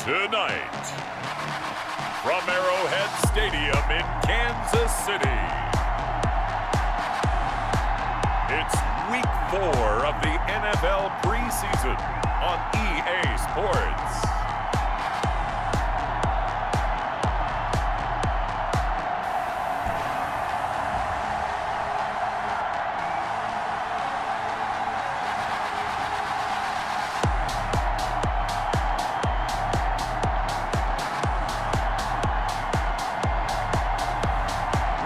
Tonight, from Arrowhead Stadium in Kansas City, it's Week 4 of the NFL Preseason on EA Sports.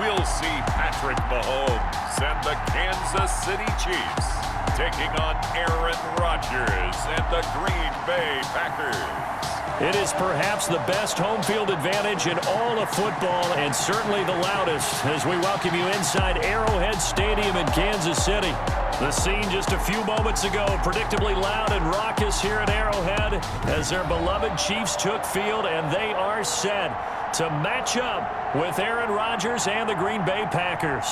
We'll see Patrick Mahomes and the Kansas City Chiefs taking on Aaron Rodgers and the Green Bay Packers. It is perhaps the best home field advantage in all of football, and certainly the loudest, as we welcome you inside Arrowhead Stadium in Kansas City. The scene just a few moments ago, predictably loud and raucous here at Arrowhead as their beloved Chiefs took field, and they are set to match up with Aaron Rodgers and the Green Bay Packers.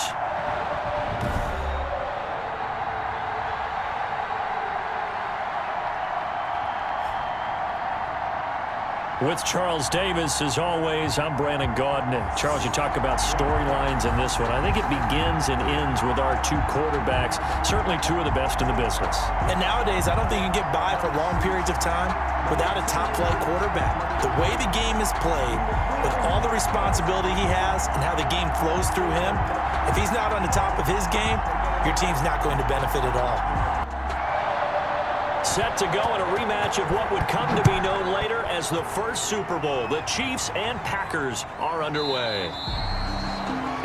With Charles Davis, as always, I'm Brandon Gaudin. Charles, you talk about storylines in this one. I think it begins and ends with our two quarterbacks, certainly two of the best in the business. And nowadays, I don't think you can get by for long periods of time without a top-flight quarterback. The way the game is played, with all the responsibility he has and how the game flows through him, if he's not on the top of his game, your team's not going to benefit at all. Set to go in a rematch of what would come to be known later as the first Super Bowl. The Chiefs and Packers are underway.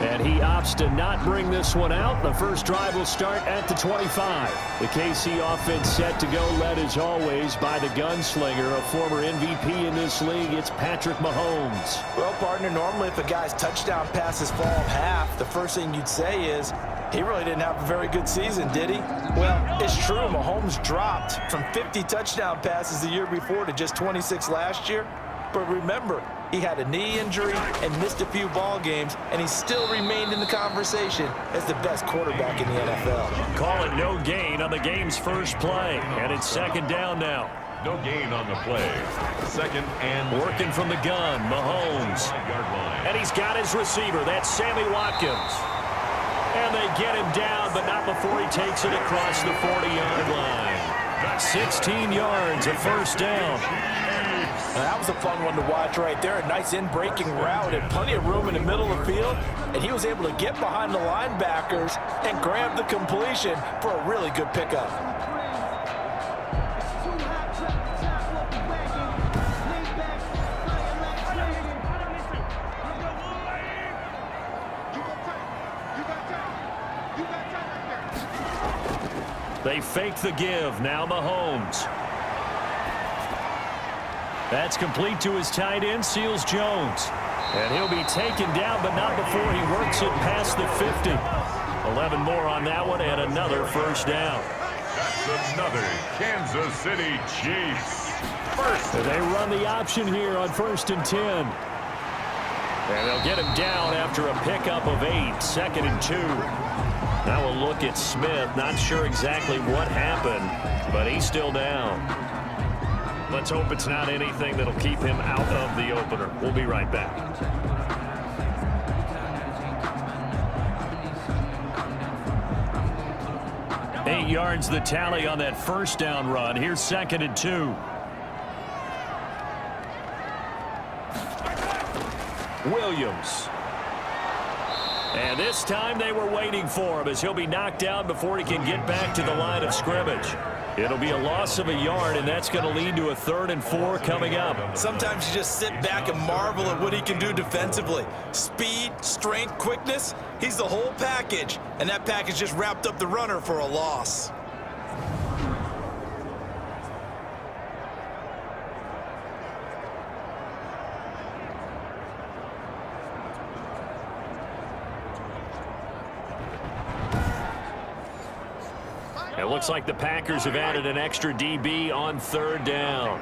And he opts to not bring this one out. The first drive will start at the 25. The KC offense set to go, led as always by the gunslinger, a former MVP in this league. It's Patrick Mahomes. Well, partner, normally if a guy's touchdown passes fall half, the first thing you'd say is, he really didn't have a very good season, did he? Well, it's true. Mahomes dropped from 50 touchdown passes the year before to just 26 last year. But remember, he had a knee injury and missed a few ball games, and he still remained in the conversation as the best quarterback in the NFL. Call it no gain on the game's first play, and it's second down now. No gain on the play. Second and working from the gun, Mahomes. And he's got his receiver. That's Sammy Watkins. And they get him down, but not before he takes it across the 40-yard line. 16 yards, a first down. That was a fun one to watch right there. A nice in-breaking route and plenty of room in the middle of the field. And he was able to get behind the linebackers and grab the completion for a really good pickup. They fake the give. Now Mahomes. That's complete to his tight end, Seals Jones. And he'll be taken down, but not before he works it past the 50. 11 more on that one, and another first down. That's another Kansas City Chiefs. First. They run the option here on 1st and 10. And they'll get him down after a pickup of 8. 2nd and 2. Now we'll look at Smith. Not sure exactly what happened, but he's still down. Let's hope it's not anything that'll keep him out of the opener. We'll be right back. Eight yards the tally on that first down run. Here's 2nd and 2. Williams. And this time they were waiting for him as he'll be knocked down before he can get back to the line of scrimmage. It'll be a loss of a yard, and that's going to lead to a 3rd and 4 coming up. Sometimes you just sit back and marvel at what he can do defensively. Speed, strength, quickness, he's the whole package. And that package just wrapped up the runner for a loss. It looks like the Packers have added an extra DB on 3rd down.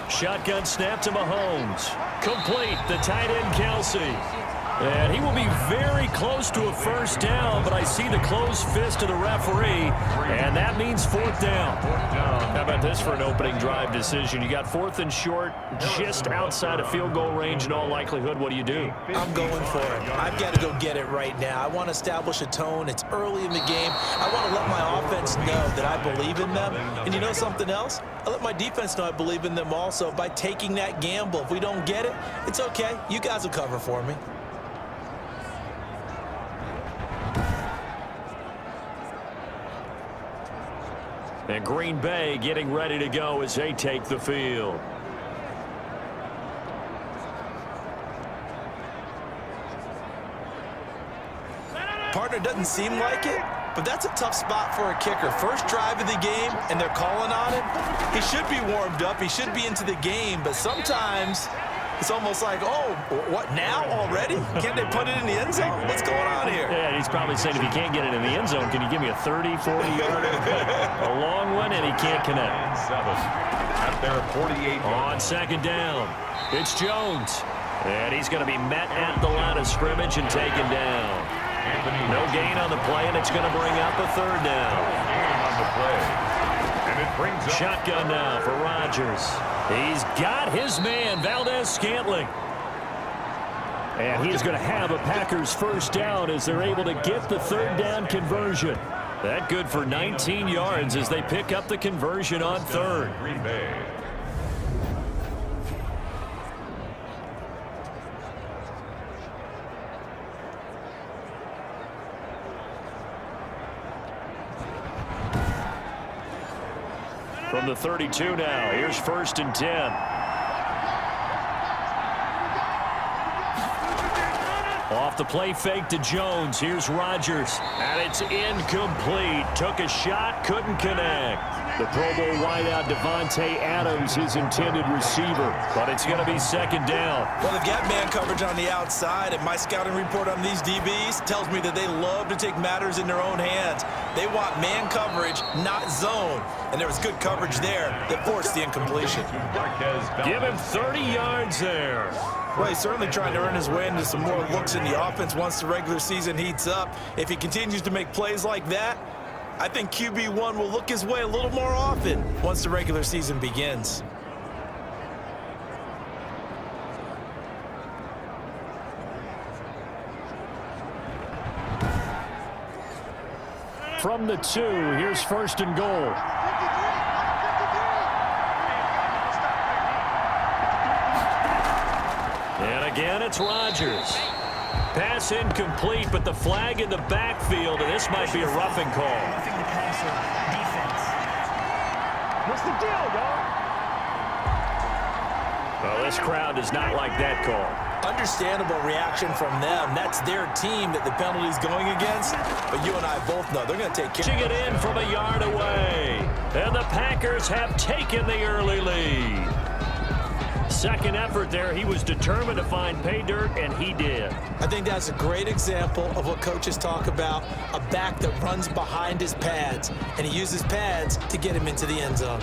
Shotgun snap to Mahomes. Complete, the tight end Kelsey. And he will be very close to a first down, but I see the closed fist of the referee, and that means fourth down. How about this for an opening drive decision? You got fourth and short, just outside of field goal range in all likelihood. What do you do? I'm going for it. I've got to go get it right now. I want to establish a tone. It's early in the game. I want to let my offense know that I believe in them. And you know something else? I let my defense know I believe in them also by taking that gamble. If we don't get it, it's okay. You guys will cover for me. And Green Bay getting ready to go as they take the field. Partner, doesn't seem like it, but that's a tough spot for a kicker. First drive of the game, and they're calling on him. He should be warmed up. He should be into the game, but sometimes it's almost like, oh, what, now already? Can't they put it in the end zone? What's going on here? Yeah, he's probably saying if he can't get it in the end zone, can you give me a 30, 40-yarder? A long one, and he can't connect. At their 48. On second down, it's Jones. And he's going to be met at the line of scrimmage and taken down. No gain on the play, and it's going to bring up a third down. On the play. And it brings up shotgun now for Rodgers. He's got his man, Valdez-Scantling. And he's going to have a Packers first down as they're able to get the third down conversion. That good for 19 yards as they pick up the conversion on third. Green Bay. From the 32 now, here's first and 10. Off the play fake to Jones. Here's Rodgers. And it's incomplete. Took a shot, couldn't connect. The Pro Bowl wideout Devontae Adams, his intended receiver. But it's going to be second down. Well, they've got man coverage on the outside, and my scouting report on these DBs tells me that they love to take matters in their own hands. They want man coverage, not zone. And there was good coverage there that forced the incompletion. Give him 30 yards there. Well, he's certainly trying to earn his way into some more looks in the offense once the regular season heats up. If he continues to make plays like that, I think QB1 will look his way a little more often once the regular season begins. From the 2, here's first and goal. And again, it's Rodgers. Pass incomplete, but the flag in the backfield, and this might be a roughing call. Roughing the passer, defense. What's the deal, y'all? Well, this crowd does not like that call. Understandable reaction from them. That's their team that the penalty's going against. But you and I both know they're going to take care. Pushing it in from a yard away. And the Packers have taken the early lead. Second effort there, he was determined to find pay dirt, and he did. I think that's a great example of what coaches talk about, a back that runs behind his pads, and he uses pads to get him into the end zone.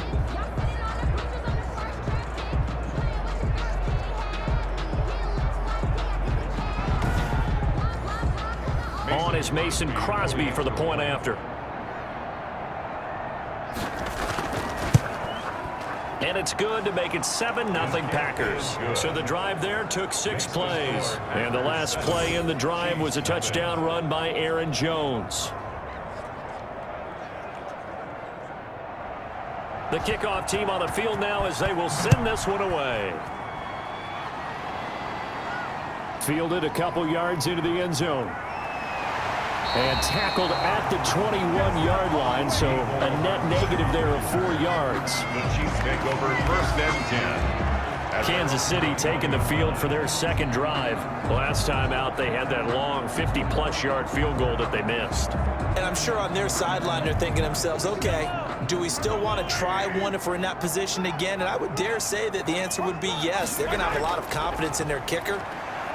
On is Mason Crosby for the point after. And it's good to make it 7-0 Packers. So the drive there took 6 plays. And the last play in the drive was a touchdown run by Aaron Jones. The kickoff team on the field now as they will send this one away. Fielded a couple yards into the end zone. And tackled at the 21-yard line, so a net negative there of 4 yards. The Chiefs take over first and 10. Kansas City taking the field for their second drive. Last time out, they had that long 50-plus yard field goal that they missed. And I'm sure on their sideline they're thinking to themselves, okay, do we still want to try one if we're in that position again? And I would dare say that the answer would be yes. They're going to have a lot of confidence in their kicker.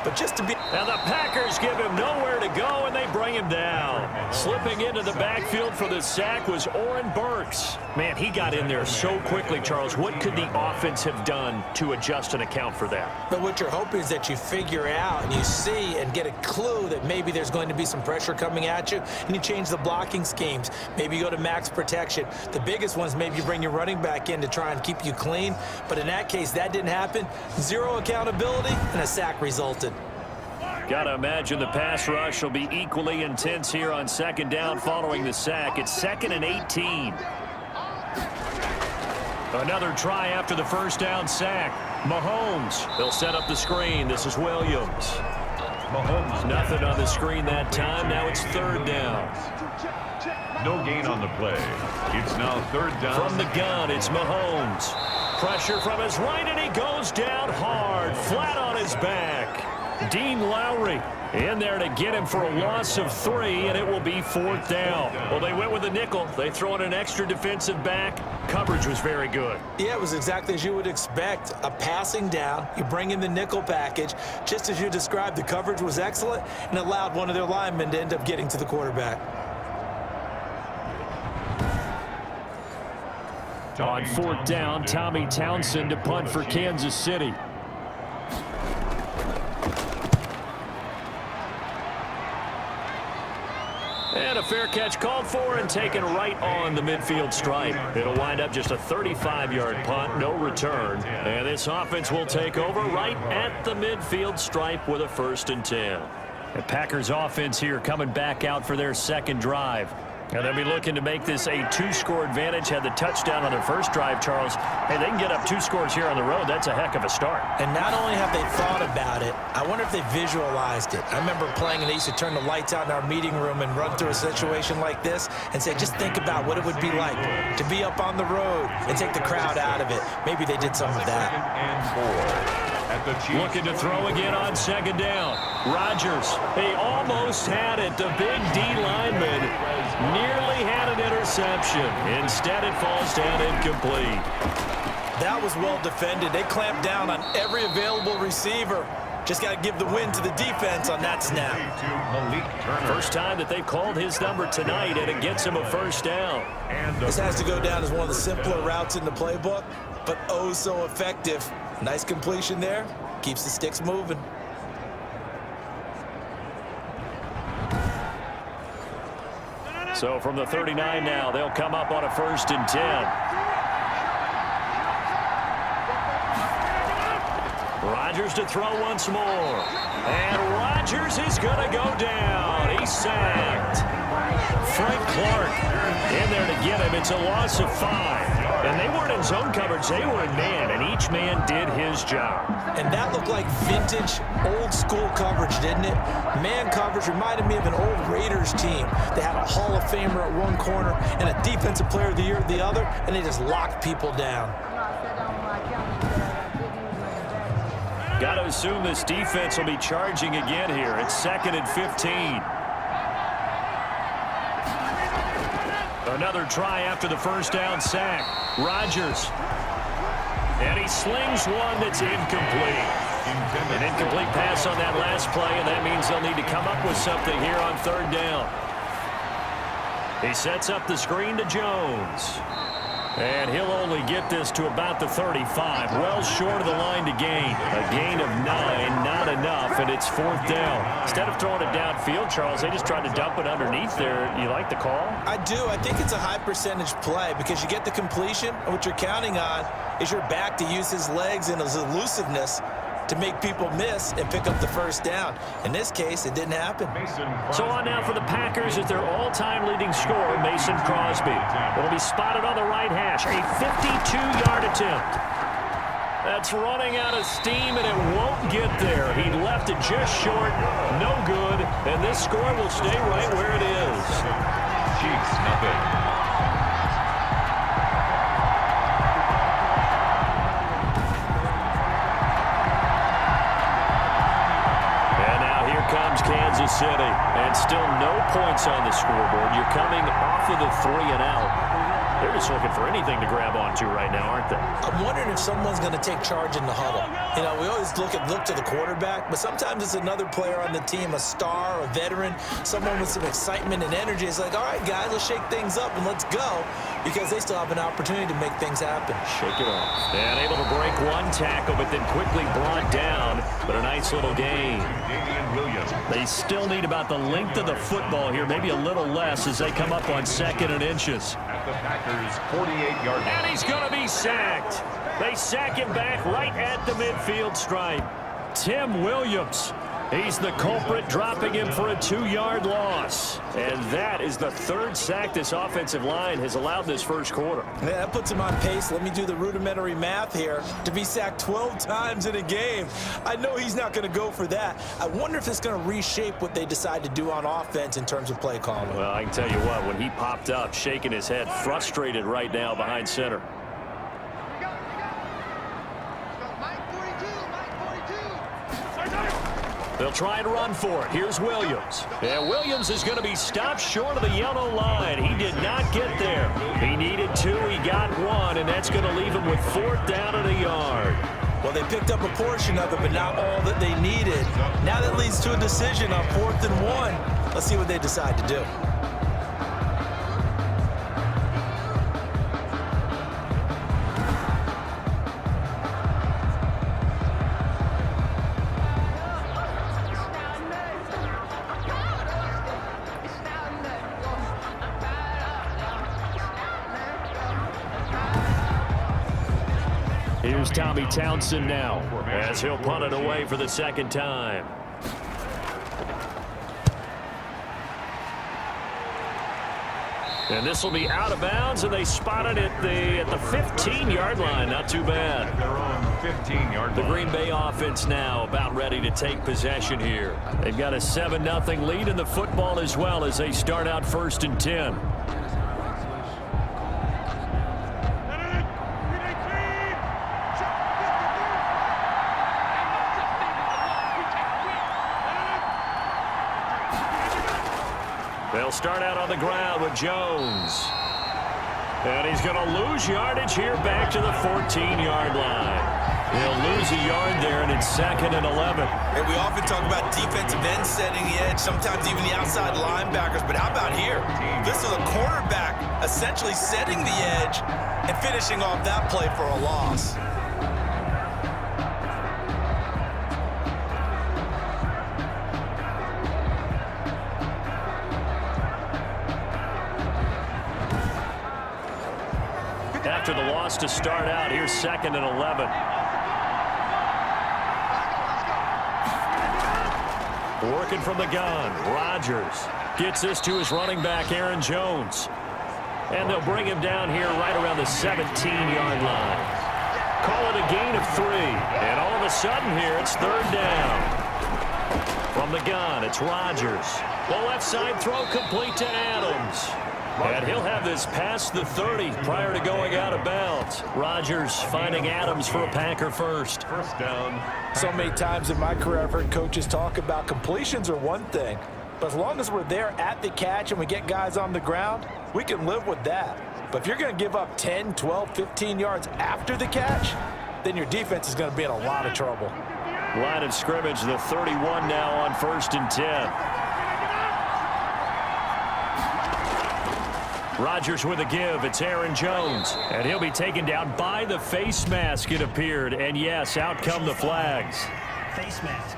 but just to be... And the Packers give him nowhere to go, and they bring him down. Slipping into the backfield for the sack was Oren Burks. Man, he got in there so quickly, Charles. What could the offense have done to adjust and account for that? But what you're hoping is that you figure out and you see and get a clue that maybe there's going to be some pressure coming at you, and you change the blocking schemes. Maybe you go to max protection. The biggest ones, maybe you bring your running back in to try and keep you clean. But in that case, that didn't happen. Zero accountability, and a sack resulted. Got to imagine the pass rush will be equally intense here on second down following the sack. It's 2nd and 18. Another try after the first down sack. Mahomes, they'll set up the screen. This is Williams. Mahomes, nothing on the screen that time. Now it's 3rd down. No gain on the play. It's now 3rd down. From the gun, it's Mahomes. Pressure from his right, and he goes down hard, flat on his back. Dean Lowry in there to get him for a loss of 3, and it will be 4th down. Well, they went with a nickel. They throw in an extra defensive back. Coverage was very good. Yeah, it was exactly as you would expect. A passing down, you bring in the nickel package. Just as you described, the coverage was excellent and allowed one of their linemen to end up getting to the quarterback. On 4th down, Tommy Townsend to punt for Kansas City. And a fair catch called for and taken right on the midfield stripe. It'll wind up just a 35-yard punt, no return. And this offense will take over right at the midfield stripe with a 1st and 10. The Packers offense here coming back out for their second drive. And they'll be looking to make this a 2-score advantage. Had the touchdown on their first drive, Charles. Hey, they can get up 2 scores here on the road. That's a heck of a start. And not only have they thought about it, I wonder if they visualized it. I remember playing, and they used to turn the lights out in our meeting room and run through a situation like this and say, just think about what it would be like to be up on the road and take the crowd out of it. Maybe they did some of that. Looking to throw again on 2nd down. Rodgers, he almost had it. The big D lineman nearly had an interception. Instead, it falls down incomplete. That was well defended. They clamped down on every available receiver. Just got to give the win to the defense on that snap. First time that they've called his number tonight, and it gets him a 1st down. This has to go down as one of the simpler routes in the playbook, but oh so effective. Nice completion there. Keeps the sticks moving. So from the 39 now, they'll come up on a 1st and 10. Rodgers to throw once more. And Rodgers is going to go down. He's sacked. Frank Clark in there to get him. It's a loss of 5. And they weren't in zone coverage. They were in man, and each man did his job. And that looked like vintage, old-school coverage, didn't it? Man coverage reminded me of an old Raiders team. They had a Hall of Famer at one corner and a Defensive Player of the Year at the other, and they just locked people down. Got to assume this defense will be charging again here. It's 2nd and 15. Another try after the first down sack. Rodgers. And he slings one that's incomplete. An incomplete pass on that last play, and that means they'll need to come up with something here on 3rd down. He sets up the screen to Jones. And he'll only get this to about the 35. Well short of the line to gain. A gain of 9, not enough, and it's 4th down. Instead of throwing it downfield, Charles, they just tried to dump it underneath there. You like the call? I do. I think it's a high percentage play because you get the completion, and what you're counting on is your back to use his legs and his elusiveness to make people miss and pick up the 1st down. In this case, it didn't happen. So on now for the Packers is their all-time leading scorer, Mason Crosby. It'll be spotted on the right hash. A 52-yard attempt. That's running out of steam, and it won't get there. He left it just short. No good. And this score will stay right where it is. Chiefs, nothing. Kansas City, and still no points on the scoreboard. You're coming off of the 3 and out. They're just looking for anything to grab onto right now, aren't they? I'm wondering if someone's going to take charge in the huddle. You know, we always look to the quarterback, but sometimes it's another player on the team, a star, a veteran, someone with some excitement and energy. It's like, all right, guys, let's shake things up and let's go, because they still have an opportunity to make things happen. Shake it off. And able to break one tackle, but then quickly brought down. But a nice little gain. They still need about the length of the football here, maybe a little less as they come up on 2nd and inches. At the Packers' 48-yard line. And he's going to be sacked. They sack him back right at the midfield stripe. Tim Williams. He's the culprit, dropping him for a 2-yard loss. And that is the 3rd sack this offensive line has allowed this first quarter. Yeah, that puts him on pace. Let me do the rudimentary math here. To be sacked 12 times in a game, I know he's not going to go for that. I wonder if it's going to reshape what they decide to do on offense in terms of play calling. Well, I can tell you what, when he popped up, shaking his head, frustrated right now behind center. They'll try and run for it. Here's Williams. And Williams is going to be stopped short of the yellow line. He did not get there. He needed 2. He got 1, and that's going to leave him with 4th down and a yard. Well, they picked up a portion of it, but not all that they needed. Now that leads to a decision on 4th and 1. Let's see what they decide to do. Here's Tommy Townsend now as he'll punt it away for the 2nd time. And this will be out of bounds, and they spotted it at the 15-yard line. Not too bad. Their own 15-yard line. The Green Bay offense now about ready to take possession here. They've got a 7-0 lead in the football as well as they start out 1st and 10. They'll start out on the ground with Jones. And he's going to lose yardage here back to the 14-yard line. He'll lose a yard there, and it's 2nd and 11. And we often talk about defensive ends setting the edge, sometimes even the outside linebackers. But how about here? This is a cornerback essentially setting the edge and finishing off that play for a loss. After the loss to start out, here's 2nd and 11. Working from the gun, Rodgers gets this to his running back, Aaron Jones. And they'll bring him down here right around the 17-yard line. Call it a gain of 3. And all of a sudden here, it's 3rd down. From the gun, it's Rodgers. The left side throw complete to Adams. And he'll have this past the 30 prior to going out of bounds. Rodgers finding Adams for a Packer first. 1st down. So many times in my career I've heard coaches talk about completions are one thing, but as long as we're there at the catch and we get guys on the ground, we can live with that. But if you're going to give up 10, 12, 15 yards after the catch, then your defense is going to be in a lot of trouble. Line of scrimmage, the 31 now on 1st and 10. Rodgers with a give. It's Aaron Jones. And he'll be taken down by the face mask, it appeared. And yes, out come the flags. Face mask.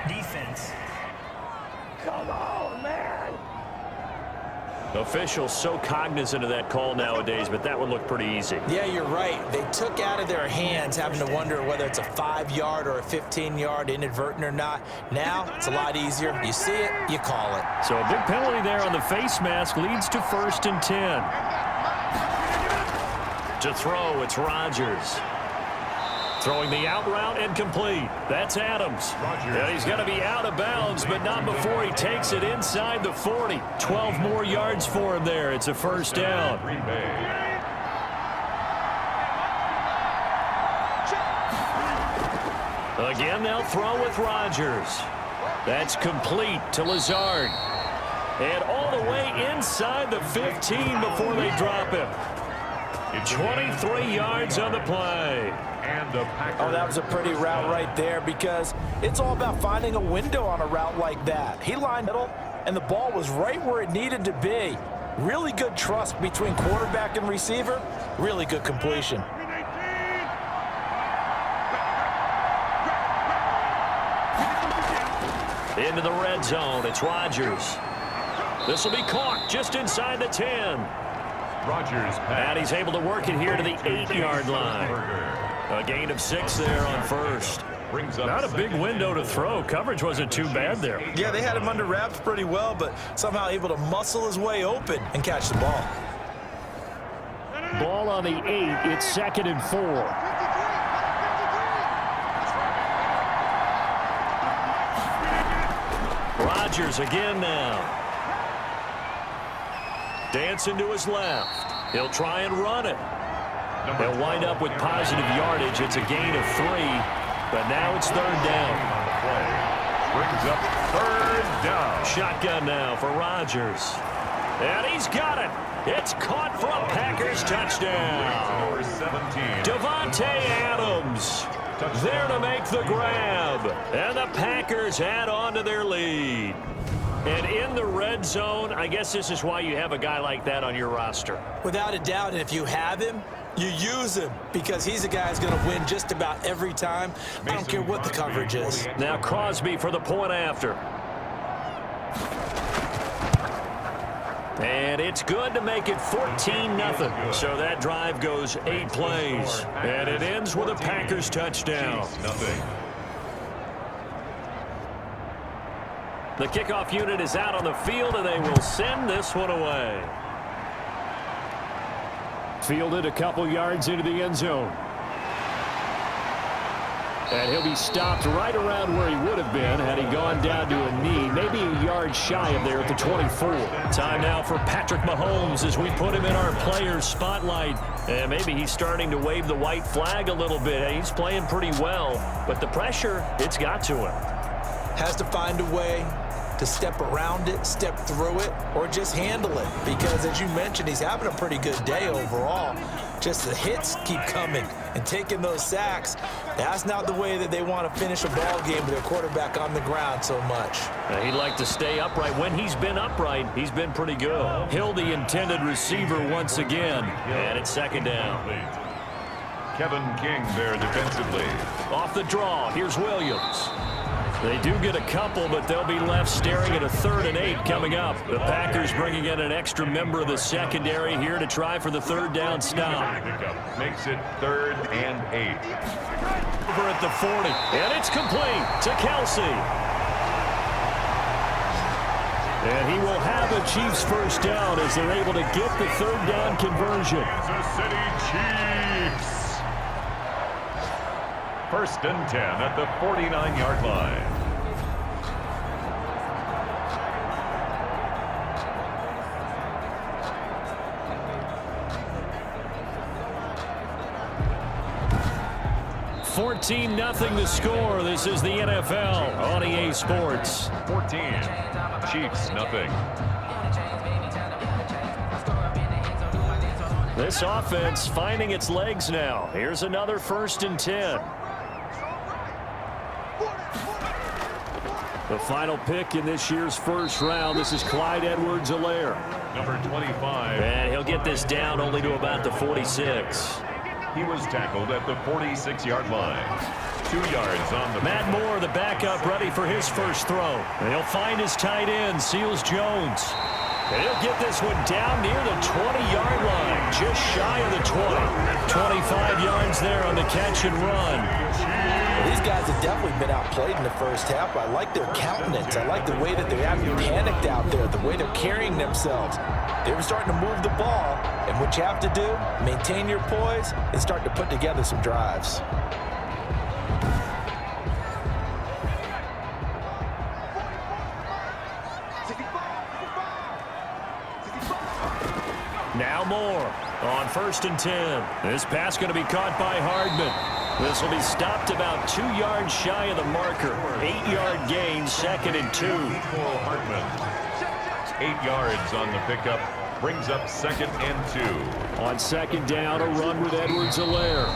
Defense. Come on, man. Officials so cognizant of that call nowadays, but that would look pretty easy. Yeah, you're right. They took out of their hands having to wonder whether it's a 5-yard or a 15-yard inadvertent or not. Now, it's a lot easier. You see it, you call it. So a big penalty there on the face mask leads to 1st and 10. To throw, it's Rodgers. Throwing the out route incomplete. That's Adams. And he's going to be out of bounds, but not before he takes it inside the 40. 12 more yards for him there. It's a 1st down. Again, they'll throw with Rodgers. That's complete to Lazard. And all the way inside the 15 before they drop him. It's 23 yards on the play. And the Packers. Oh, that was a pretty route right there because it's all about finding a window on a route like that. He lined it up, and the ball was right where it needed to be. Really good trust between quarterback and receiver. Really good completion. Into the red zone. It's Rodgers. This will be caught just inside the 10. Rodgers And he's able to work it here to the 8-yard line. A gain of 6 there on first. Not a big window to throw. Coverage wasn't too bad there. Yeah, they had him under wraps pretty well, but somehow able to muscle his way open and catch the ball. Ball on the 8. It's 2nd and 4. Rodgers again now. Dancing to his left. He'll try and run it. They'll wind up with positive yardage. It's a gain of 3, but now it's 3rd down. Brings up 3rd down. Shotgun now for Rodgers. And he's got it. It's caught for a Packers touchdown. Number 17. Devontae Adams there to make the grab. And the Packers add on to their lead. And in the red zone, I guess this is why you have a guy like that on your roster. Without a doubt, and if you have him, you use him because he's a guy who's going to win just about every time. I don't care what the coverage is. Now Crosby for the point after. And it's good to make it 14-0. So that drive goes 8 plays. And it ends with a Packers touchdown. The kickoff unit is out on the field, and they will send this one away. Fielded a couple yards into the end zone. And he'll be stopped right around where he would have been had he gone down to a knee, maybe a yard shy of there at the 24. Time now for Patrick Mahomes as we put him in our players' spotlight. And maybe he's starting to wave the white flag a little bit. He's playing pretty well, but the pressure, it's got to him. Has to find a way to step around it, step through it, or just handle it. Because as you mentioned, he's having a pretty good day overall. Just the hits keep coming and taking those sacks. That's not the way that they want to finish a ball game with their quarterback on the ground so much. He'd like to stay upright. When he's been upright, he's been pretty good. Hill, the intended receiver once again. And it's 2nd down. Kevin King there defensively. Off the draw, here's Williams. They do get a couple, but they'll be left staring at a 3rd and 8 coming up. The Packers bringing in an extra member of the secondary here to try for the 3rd down stop. Makes it 3rd and 8. Over at the 40, and it's complete to Kelsey. And he will have a Chiefs first down as they're able to get the 3rd down conversion. Kansas City Chiefs. 1st and 10 at the 49-yard line. $14-0 the score. This is the NFL on EA Sports. 14. Chiefs, nothing. This offense finding its legs now. Here's another 1st and 10. The final pick in this year's first round. This is Clyde Edwards-Helaire. Number 25. And he'll get this down only to about the 46. He was tackled at the 46-yard line. 2 yards on the... Matt Moore, the backup, ready for his first throw. And he'll find his tight end, Seals Jones. And he'll get this one down near the 20-yard line, just shy of the 20. 25 yards there on the catch and run. These guys have definitely been outplayed in the first half. I like their countenance. I like the way that they're acting panicked out there, the way they're carrying themselves. They were starting to move the ball, and what you have to do, maintain your poise and start to put together some drives. Now Moore on 1st and 10. This pass going to be caught by Hardman. This will be stopped about 2 yards shy of the marker. 8-yard gain, 2nd and 2. Hardman. 8 yards on the pickup Brings up 2nd and 2. On 2nd down, a run with Edwards-Helaire.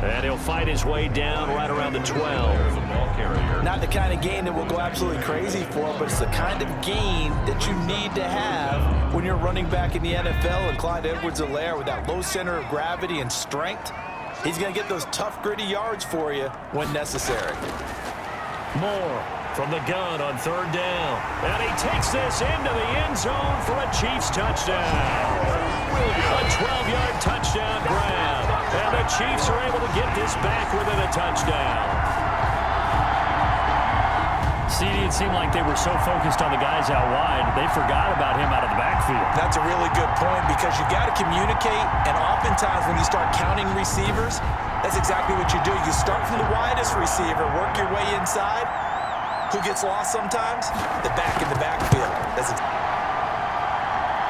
And he'll fight his way down right around the 12. The ball carrier. Not the kind of gain that we'll go absolutely crazy for, but it's the kind of gain that you need to have when you're running back in the NFL. And Clyde Edwards-Helaire, with that low center of gravity and strength, he's going to get those tough, gritty yards for you when necessary. Moore from the gun on 3rd down. And he takes this into the end zone for a Chiefs touchdown. A 12-yard touchdown grab. And the Chiefs are able to get this back within a touchdown. See, it seemed like they were so focused on the guys out wide, they forgot about him out of the backfield. That's a really good point, because you got to communicate, and oftentimes when you start counting receivers, that's exactly what you do. You start from the widest receiver, work your way inside. Who gets lost sometimes? The back in the backfield.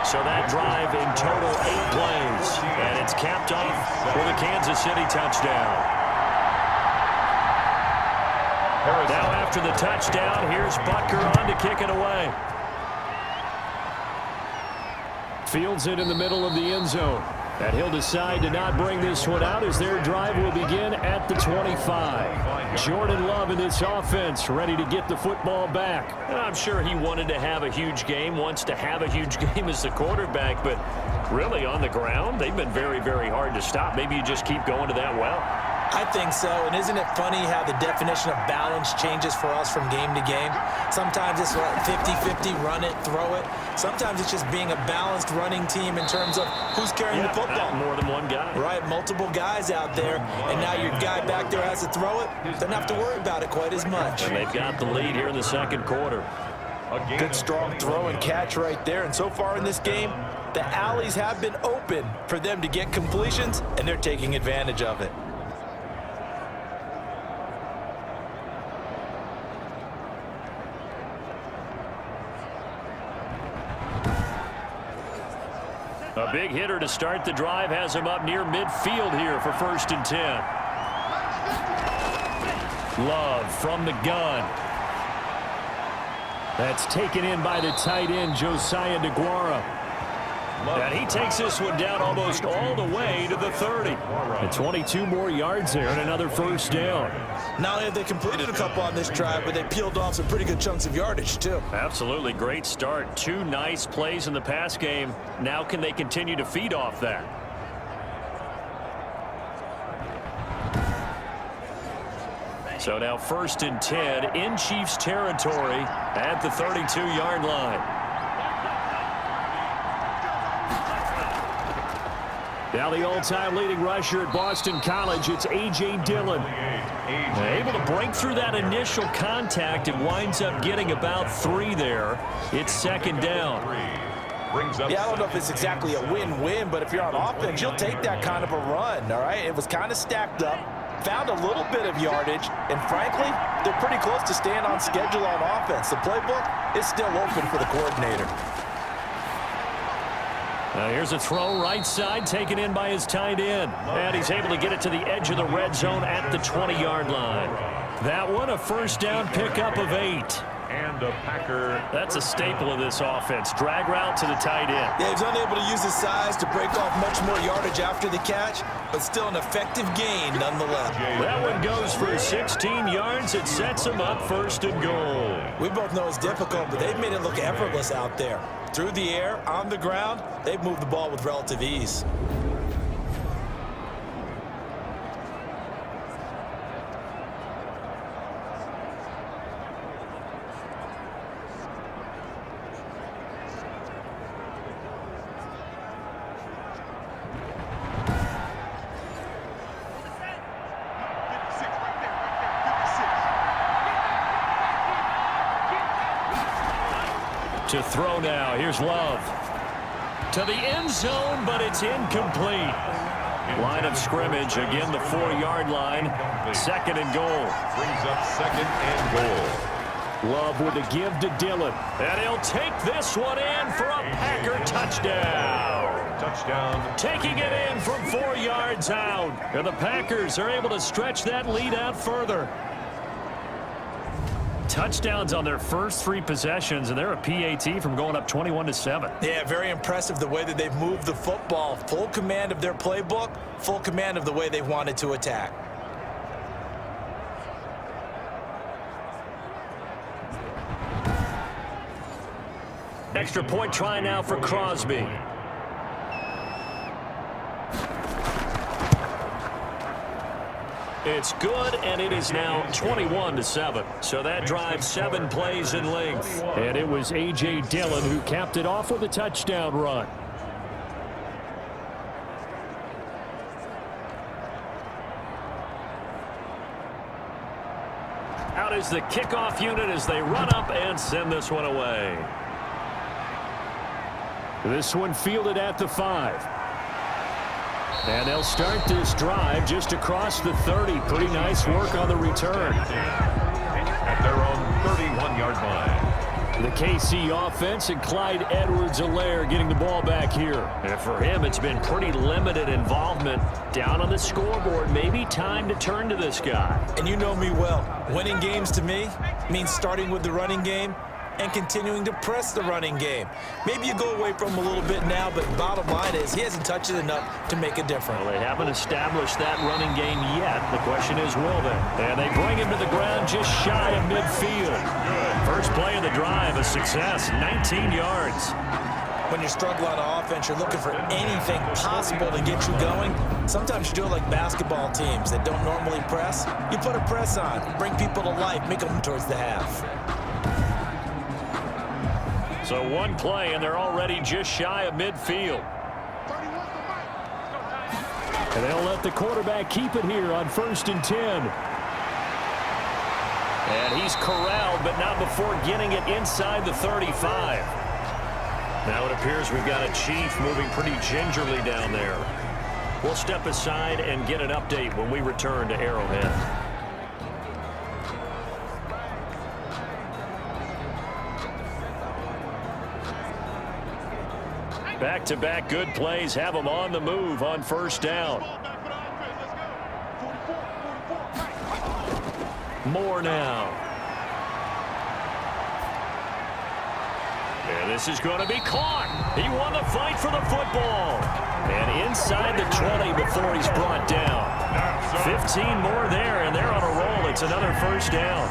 So that drive in total 8 plays, and it's capped off with a Kansas City touchdown. Now after the touchdown, here's Butker on to kick it away. Fields it in the middle of the end zone. And he'll decide to not bring this one out as their drive will begin at the 25. Jordan Love in this offense, ready to get the football back. I'm sure he wanted to have a huge game, wants to have a huge game as the quarterback, but really on the ground, they've been very, very hard to stop. Maybe you just keep going to that well. I think so, and isn't it funny how the definition of balance changes for us from game to game? Sometimes it's 50-50, run it, throw it. Sometimes it's just being a balanced running team in terms of who's carrying the football. More than one guy. Right, multiple guys out there, and now your guy back there has to throw it. Doesn't have to worry about it quite as much. And they've got the lead here in the 2nd quarter. Good, strong throw and catch right there, and so far in this game, the alleys have been open for them to get completions, and they're taking advantage of it. A big hitter to start the drive has him up near midfield here for 1st and 10. Love from the gun. That's taken in by the tight end, Josiah DeGuara. And he takes this one down almost all the way to the 30. And 22 more yards there and another 1st down. Not only have they completed a couple on this drive, but they peeled off some pretty good chunks of yardage, too. Absolutely great start. 2 nice plays in the pass game. Now can they continue to feed off that? So now 1st and 10 in Chiefs territory at the 32-yard line. Now the all-time leading rusher at Boston College, it's A.J. Dillon. Able to break through that initial contact and winds up getting about 3 there. It's 2nd down. Yeah, I don't know if it's exactly a win-win, but if you're on offense, you'll take that kind of a run, all right? It was kind of stacked up, found a little bit of yardage, and frankly, they're pretty close to staying on schedule on offense. The playbook is still open for the coordinator. Here's a throw right side taken in by his tight end. And he's able to get it to the edge of the red zone at the 20-yard line. That one a 1st down pickup of 8. And a Packer. That's a staple of this offense. Drag route to the tight end. Yeah, he's unable to use his size to break off much more yardage after the catch, but still an effective gain nonetheless. That one goes for 16 yards. It sets him up 1st and goal. We both know it's difficult, but they've made it look effortless out there. Through the air, on the ground, they've moved the ball with relative ease. To throw now. Here's Love. To the end zone, but it's incomplete. Line of scrimmage, again the 4-yard line. 2nd and goal. Brings up 2nd and goal. Love with a give to Dillon. And he'll take this one in for a Packer touchdown. Touchdown. Taking it in from 4 yards out. And the Packers are able to stretch that lead out further. touchdowns on their first 3 possessions, and they're a PAT from going up 21-7. Yeah, very impressive the way that they've moved the football. Full command of their playbook, full command of the way they wanted to attack. Extra point try now for Crosby. It's good, and it is now 21-7. So that drives 7 plays in length. And it was A.J. Dillon who capped it off with a touchdown run. Out is the kickoff unit as they run up and send this one away. This one fielded at the 5. And they'll start this drive just across the 30. Pretty nice work on the return. At their own 31-yard line. The KC offense and Clyde Edwards-Helaire getting the ball back here. And for him, it's been pretty limited involvement down on the scoreboard. Maybe time to turn to this guy. And you know me well. Winning games to me means starting with the running game and continuing to press the running game. Maybe you go away from him a little bit now, but bottom line is he hasn't touched it enough to make a difference. Well, they haven't established that running game yet. The question is, will they? And they bring him to the ground just shy of midfield. First play of the drive, a success, 19 yards. When you're struggling on offense, you're looking for anything possible to get you going. Sometimes you do it like basketball teams that don't normally press. You put a press on, bring people to life, make them towards the half. So one play, and they're already just shy of midfield. And they'll let the quarterback keep it here on 1st and 10. And he's corralled, but not before getting it inside the 35. Now it appears we've got a Chief moving pretty gingerly down there. We'll step aside and get an update when we return to Arrowhead. Back-to-back good plays have them on the move on 1st down. Moore now. And this is going to be caught. He won the fight for the football. And inside the 20 before he's brought down. 15 more there, and they're on a roll. It's another 1st down.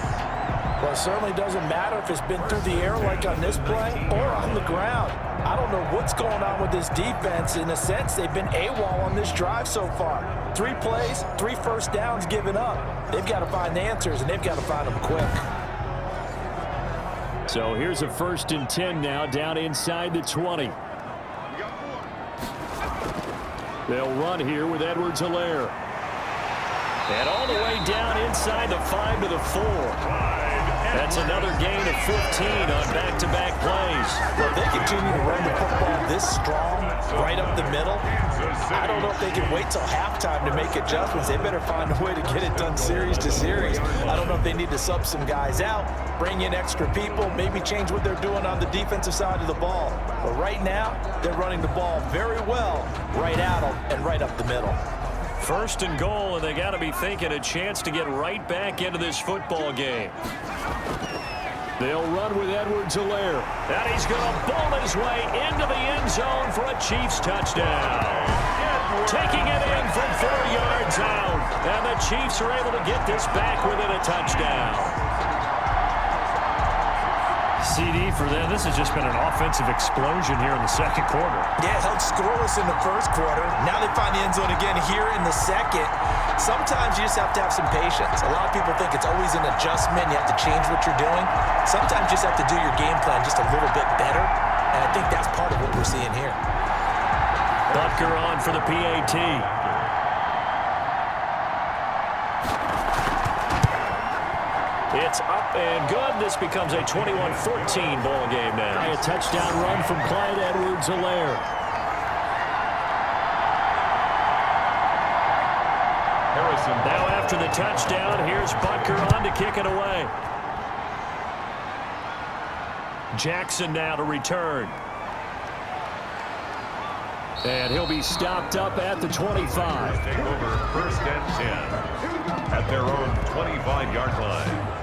Well, it certainly doesn't matter if it's been through the air like on this play or on the ground. I don't know what's going on with this defense. In a sense, they've been AWOL on this drive so far. 3 plays, 3 1st downs given up. They've got to find the answers, and they've got to find them quick. So here's a 1st and 10 now down inside the 20. They'll run here with Edwards-Helaire. And all the way down inside the 5 to the 4. That's another gain of 15 on back-to-back plays. Well, if they continue to run the football this strong, right up the middle, I don't know if they can wait till halftime to make adjustments. They better find a way to get it done series to series. I don't know if they need to sub some guys out, bring in extra people, maybe change what they're doing on the defensive side of the ball. But right now, they're running the ball very well right at them and right up the middle. 1st and goal, and they got to be thinking a chance to get right back into this football game. They'll run with Edwards-Helaire. And he's going to bowl his way into the end zone for a Chiefs touchdown. Taking it in from 4 yards out. And the Chiefs are able to get this back within a touchdown. CD for them. This has just been an offensive explosion here in the 2nd quarter. Yeah, held scoreless in the 1st quarter. Now they find the end zone again here in the 2nd. Sometimes you just have to have some patience. A lot of people think it's always an adjustment. You have to change what you're doing. Sometimes you just have to do your game plan just a little bit better. And I think that's part of what we're seeing here. Butker on for the PAT. It's up and good. This becomes a 21-14 ball game now. A touchdown run from Clyde Edwards-Helaire. Now after the touchdown, here's Butker on to kick it away. Jackson now to return. And he'll be stopped up at the 25. Take over 1st and 10 at their own 25-yard line.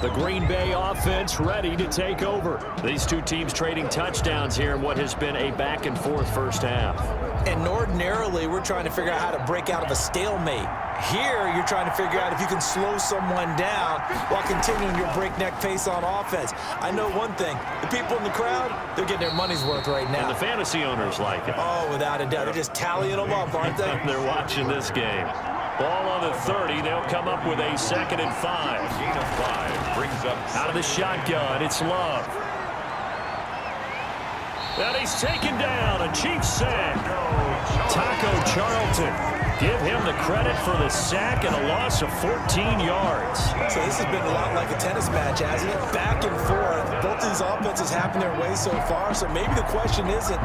The Green Bay offense ready to take over. These two teams trading touchdowns here in what has been a back-and-forth first half. And ordinarily, we're trying to figure out how to break out of a stalemate. Here, you're trying to figure out if you can slow someone down while continuing your breakneck pace on offense. I know one thing. The people in the crowd, they're getting their money's worth right now. And the fantasy owners like it. Oh, without a doubt. They're just tallying them up, aren't they? They're watching this game. Ball on the 30. They'll come up with a 2nd and 5. Gain of 5 brings up Out of the shotgun, it's Love. And he's taken down. A Chiefs sack. Taco Charlton. Give him the credit for the sack and a loss of 14 yards. So this has been a lot like a tennis match, hasn't it? Back and forth. Both these offenses happen their way so far, so maybe the question isn't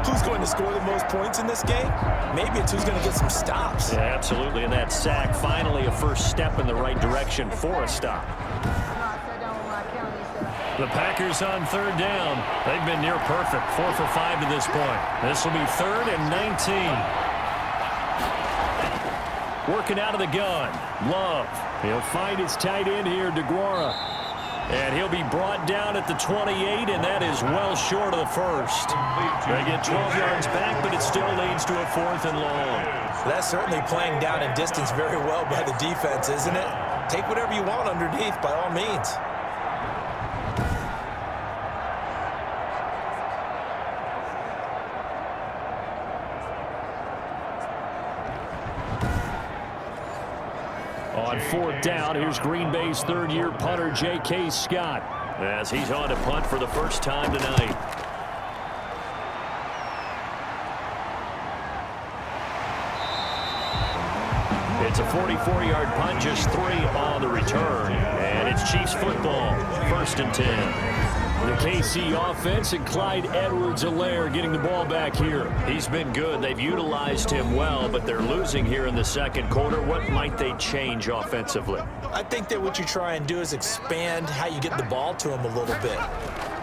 who's going to score the most points in this game. Maybe it's who's going to get some stops. Yeah, absolutely. And that sack, finally a first step in the right direction for a stop. The Packers on 3rd down. They've been near perfect. 4 for 5 to this point. This will be 3rd and 19. Working out of the gun. Love. He'll find his tight end here, DeGuara. And he'll be brought down at the 28, and that is well short of the first. They get 12 yards back, but it still leads to a 4th and long. That's certainly playing down in distance very well by the defense, isn't it? Take whatever you want underneath, by all means. On 4th down, here's Green Bay's 3rd-year punter, J.K. Scott, as he's on to punt for the first time tonight. It's a 44-yard punt, just 3 on the return. And it's Chiefs football, 1st and 10. The KC offense and Clyde Edwards-Helaire getting the ball back here. He's been good. They've utilized him well, but they're losing here in the 2nd quarter. What might they change offensively? I think that what you try and do is expand how you get the ball to him a little bit.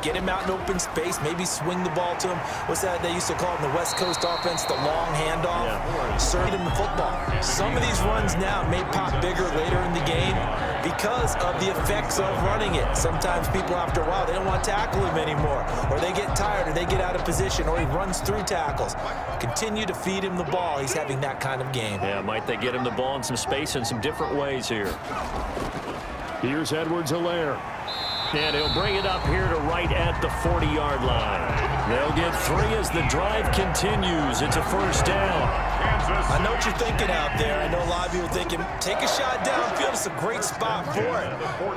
Get him out in open space, maybe swing the ball to him. What's that they used to call in the West Coast offense, the long handoff? Yeah. Serve him the football. Some of these runs now may pop bigger later in the game because of the effects of running it. Sometimes people, after a while, they don't want to tackle him anymore, or they get tired, or they get out of position, or he runs through tackles. Continue to feed him the ball. He's having that kind of game. Yeah, might they get him the ball in some space in some different ways here. Here's Edwards-Helaire. And he'll bring it up here to right at the 40-yard line. They'll get 3 as the drive continues. It's a 1st down. I know what you're thinking out there. I know a lot of you are thinking, take a shot downfield. It's a great spot for it.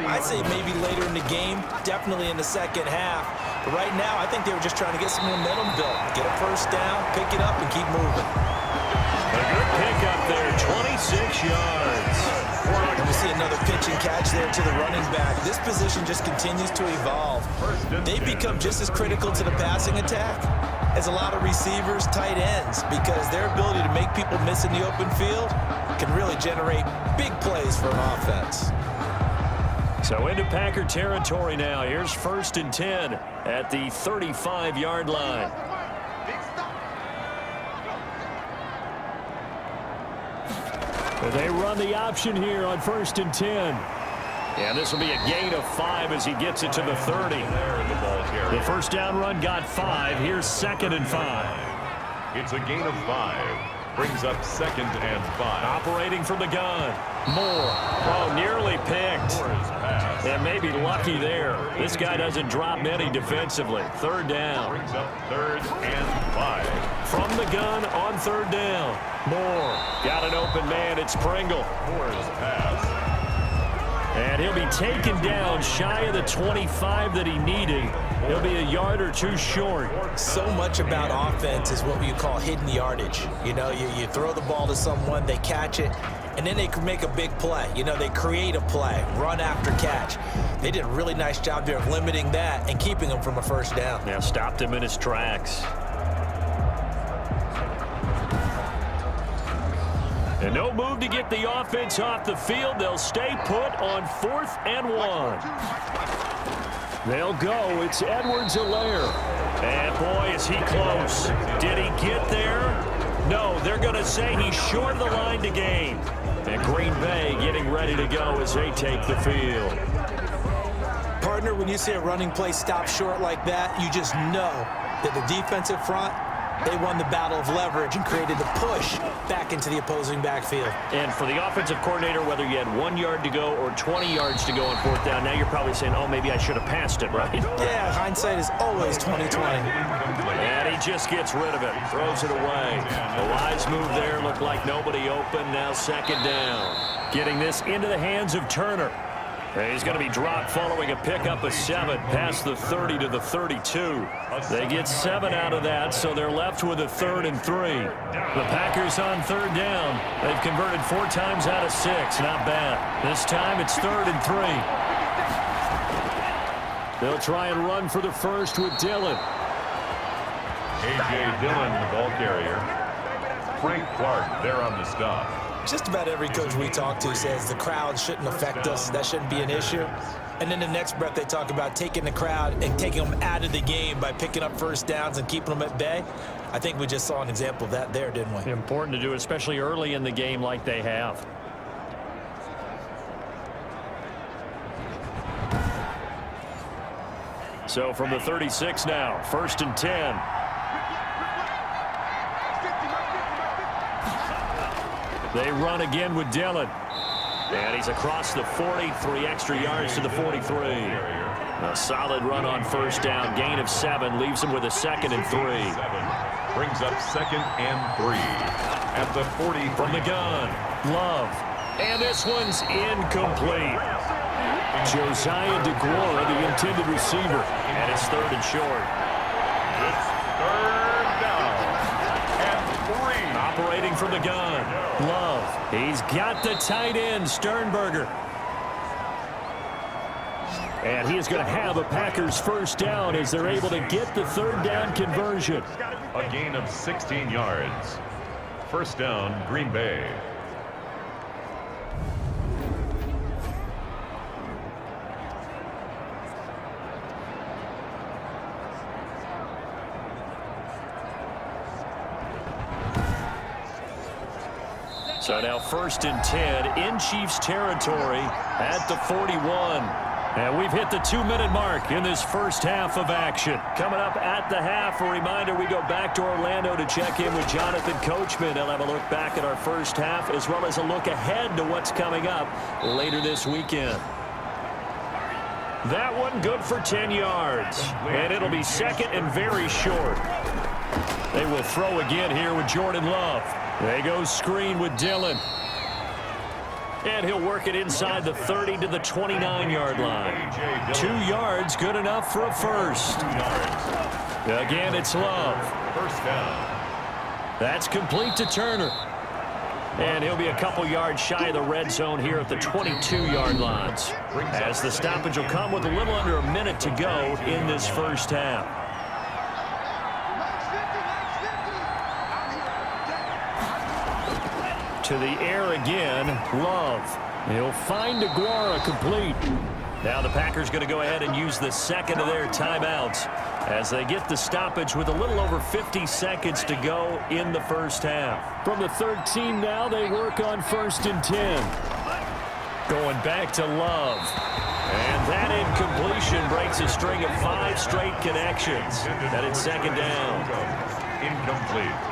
I'd say maybe later in the game, definitely in the 2nd half. But right now, I think they were just trying to get some momentum built. Get a 1st down, pick it up, and keep moving. A good pickup there, 26 yards. And we see another pitch and catch there to the running back. This position just continues to evolve. They become just as critical to the passing attack as a lot of receivers, tight ends, because their ability to make people miss in the open field can really generate big plays for an offense. So into Packer territory now. Here's 1st and 10 at the 35-yard line. They run the option here on 1st and 10. And this will be a gain of 5 as he gets it to the 30. The 1st down run got 5. Here's 2nd and 5. It's a gain of 5. Brings up 2nd and 5. Operating from the gun. Moore. Oh, nearly picked. And maybe lucky there. This guy doesn't drop many defensively. 3rd down. Brings up 3rd and 5. From the gun on 3rd down. Moore. Got an open man. It's Pringle. Moore's pass. And he'll be taken down shy of the 25 that he needed. He'll be a yard or 2 short. So much about offense is what you call hidden yardage. You know, you throw the ball to someone, they catch it, and then they can make a big play. You know, they create a play, run after catch. They did a really nice job there of limiting that and keeping him from a 1st down. Now stopped him in his tracks. And no move to get the offense off the field. They'll stay put on 4th and 1. They'll go. It's Edwards-Helaire. And boy, is he close. Did he get there? No, they're going to say he's short of the line to gain. And Green Bay getting ready to go as they take the field. partner, when you see a running play stop short like that, you just know that the defensive front, they won the battle of leverage and created the push back into the opposing backfield. And for the offensive coordinator, whether you had 1 yard to go or 20 yards to go on fourth down, now you're probably saying, oh, maybe I should have passed it, right? Yeah, hindsight is always 20/20. And he just gets rid of it, throws it away. The wise move there, looked like nobody open, now second down. Getting this into the hands of Turner. He's going to be dropped following a pickup of 7 past the 30 to the 32. They get 7 out of that, so they're left with a 3rd and 3. The Packers on 3rd down. They've converted 4 times out of 6. Not bad. This time it's 3rd and 3. They'll try and run for the first with Dillon. A.J. Dillon, the ball carrier. Frank Clark there on the stop. Just about every coach we talk to says the crowd shouldn't affect us. That shouldn't be an issue. And then the next breath they talk about taking the crowd and taking them out of the game by picking up first downs and keeping them at bay. I think we just saw an example of that there, didn't we? Important to do, especially early in the game like they have. So from the 36 now, 1st and 10. They run again with Dillon. And he's across the 40, 3 extra yards to the 43. A solid run on first down, gain of 7, leaves him with a 2nd and 3. Brings up 2nd and 3 at the 40. From the gun, Love. And this one's incomplete. Josiah DeGuara, the intended receiver. And it's 3rd and short. It's 3rd down and 3. Operating from the gun, Love. He's got the tight end, Sternberger. And he is going to have a Packers first down as they're able to get the 3rd down conversion. A gain of 16 yards. First down, Green Bay. So now 1st and 10 in Chiefs territory at the 41. And we've hit the 2-minute mark in this first half of action. Coming up at the half, a reminder, we go back to Orlando to check in with Jonathan Coachman. He'll have a look back at our first half as well as a look ahead to what's coming up later this weekend. That one good for 10 yards. And it'll be 2nd and very short. They will throw again here with Jordan Love. They go screen with Dillon. And he'll work it inside the 30 to the 29-yard line. 2 yards, good enough for a first. Again, it's Love. First down. That's complete to Turner. And he'll be a couple yards shy of the red zone here at the 22-yard lines. As the stoppage will come with a little under a minute to go in this first half. To the air again, Love. He'll find DeGuara complete. Now the Packers going to go ahead and use the 2nd of their timeouts as they get the stoppage with a little over 50 seconds to go in the first half. From the 13 now, they work on 1st and 10. Going back to Love. And that incompletion breaks a string of 5 straight connections. And it's 2nd down. Incomplete.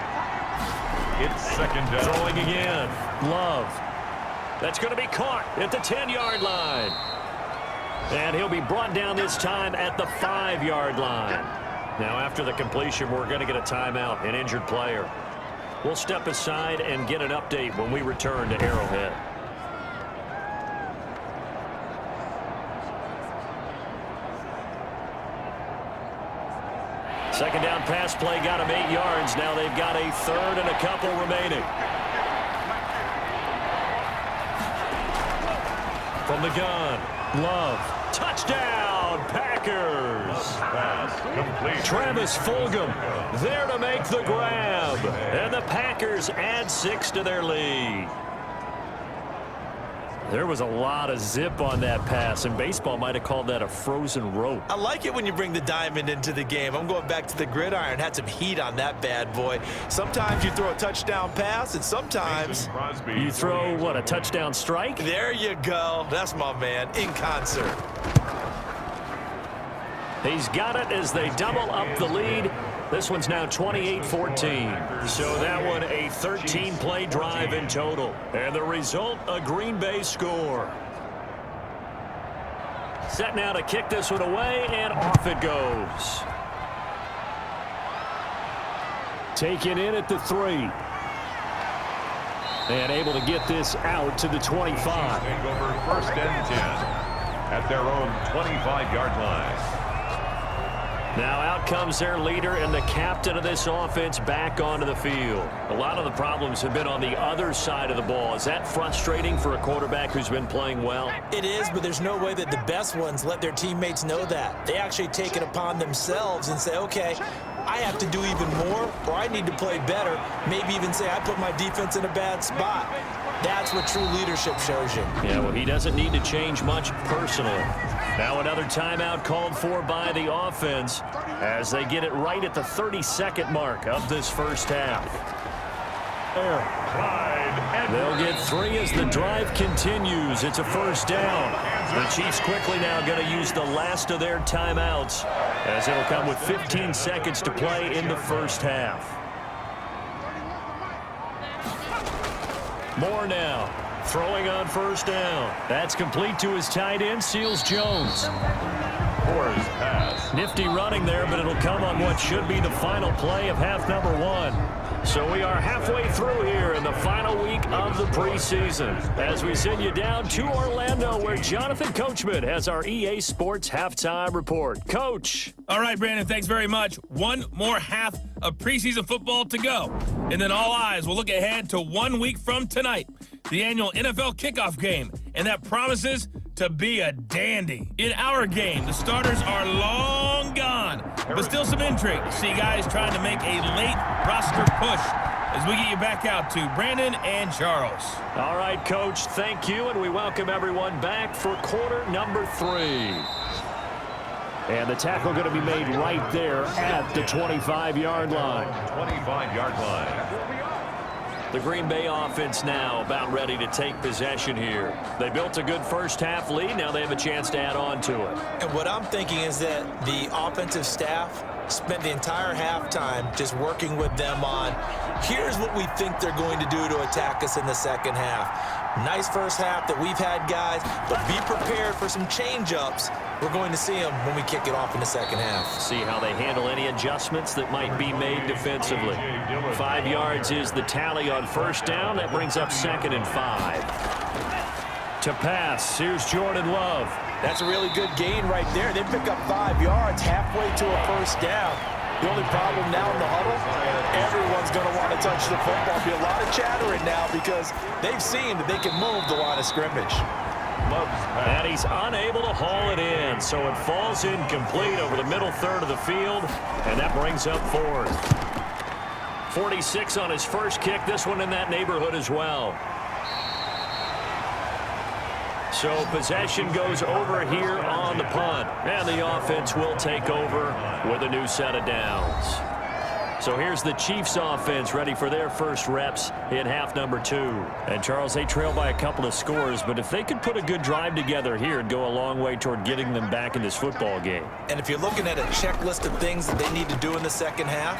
It's 2nd down. Throwing again. Love. That's going to be caught at the 10-yard line. And he'll be brought down this time at the 5-yard line. Now after the completion, we're going to get a timeout, an injured player. We'll step aside and get an update when we return to Arrowhead. Second down pass play got him 8 yards. Now they've got a 3rd and a couple remaining. From the gun, Love. Touchdown, Packers. Travis Fulgham there to make the grab. And the Packers add 6 to their lead. There was a lot of zip on that pass, and baseball might have called that a frozen rope. I like it when you bring the diamond into the game. I'm going back to the gridiron. Had some heat on that bad boy. Sometimes you throw a touchdown pass, and sometimes you throw, what, a touchdown strike? There you go. That's my man, in concert. He's got it as they double up the lead. This one's now 28-14. So that one a 13-play drive in total. And the result, a Green Bay score. Set now to kick this one away, and off it goes. Taken in at the 3. And able to get this out to the 25. Take over first and 10 at their own 25-yard line. Now out comes their leader and the captain of this offense back onto the field. A lot of the problems have been on the other side of the ball. Is that frustrating for a quarterback who's been playing well? It is, but there's no way that the best ones let their teammates know that. They actually take it upon themselves and say, okay, I have to do even more, or I need to play better. Maybe even say I put my defense in a bad spot. That's what true leadership shows you. Yeah, well, he doesn't need to change much personally. Now another timeout called for by the offense as they get it right at the 32nd mark of this first half. They'll get 3 as the drive continues. It's a first down. The Chiefs quickly now going to use the last of their timeouts as it'll come with 15 seconds to play in the first half. Moore now throwing on first down. That's complete to his tight end, Seals Jones. Moore's pass. Nifty running there, but it'll come on what should be the final play of half number 1. So we are halfway through here in the final week of the preseason as we send you down to Orlando where Jonathan Coachman has our EA Sports halftime report. Coach. All right, Brandon, thanks very much. One more half of preseason football to go. And then all eyes will look ahead to 1 week from tonight, the annual NFL kickoff game. And that promises to be a dandy. In our game, the starters are long gone, but still some intrigue. See guys trying to make a late roster push as we get you back out to Brandon and Charles. All right, Coach, thank you, and we welcome everyone back for quarter number 3. And the tackle going to be made right there at the 25-yard line. 25-yard line. The Green Bay offense now about ready to take possession here. They built a good first half lead. Now they have a chance to add on to it. And what I'm thinking is that the offensive staff spent the entire halftime just working with them on, here's what we think they're going to do to attack us in the second half. Nice first half that we've had, guys, but be prepared for some change-ups. We're going to see them when we kick it off in the second half. See how they handle any adjustments that might be made defensively. 5 yards is the tally on first down. That brings up 2nd and 5. To pass, here's Jordan Love. That's a really good gain right there. They pick up 5 yards halfway to a first down. The only problem now in the huddle, everyone's going to want to touch the football. There'll be a lot of chattering now because they've seen that they can move the line of scrimmage. And he's unable to haul it in, so it falls incomplete over the middle third of the field, and that brings up 4th. 46 on his first kick, this one in that neighborhood as well. So possession goes over here on the punt, and the offense will take over with a new set of downs. So here's the Chiefs offense ready for their first reps in half number 2. And Charles, they trail by a couple of scores, but if they could put a good drive together here, it'd go a long way toward getting them back in this football game. And if you're looking at a checklist of things that they need to do in the second half,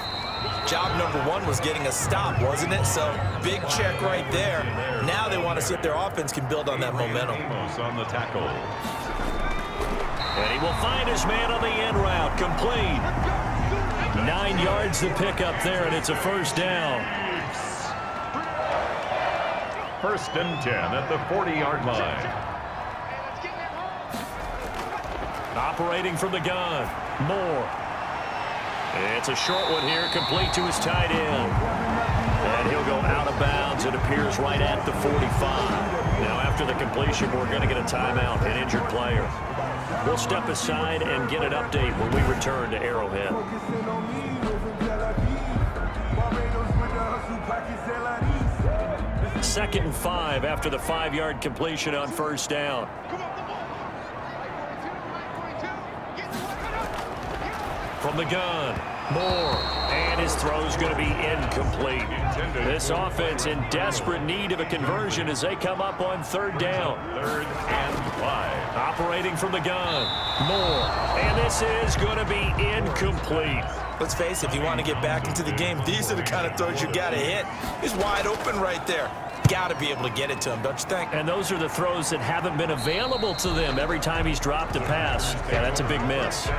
job number 1 was getting a stop, wasn't it? So big check right there. Now they want to see if their offense can build on that momentum. On the tackle. And he will find his man on the end route, complete. 9 yards to pick up there, and it's a first down. First and 10 at the 40-yard line. Operating from the gun, Moore. It's a short one here, complete to his tight end. And he'll go out of bounds. It appears right at the 45. Now after the completion, we're going to get a timeout, an injured player. We'll step aside and get an update when we return to Arrowhead. 2nd and 5 after the 5-yard completion on first down. From the gun, Moore, and His throw's going to be incomplete. This offense in desperate need of a conversion as they come up on 3rd down. 3rd and 5. Operating from the gun. Moore. And this is going to be incomplete. Let's face it, if you want to get back into the game, these are the kind of throws you got to hit. He's wide open right there. Got to be able to get it to him, don't you think? And those are the throws that haven't been available to them every time he's dropped a pass. Yeah, that's a big miss. 10.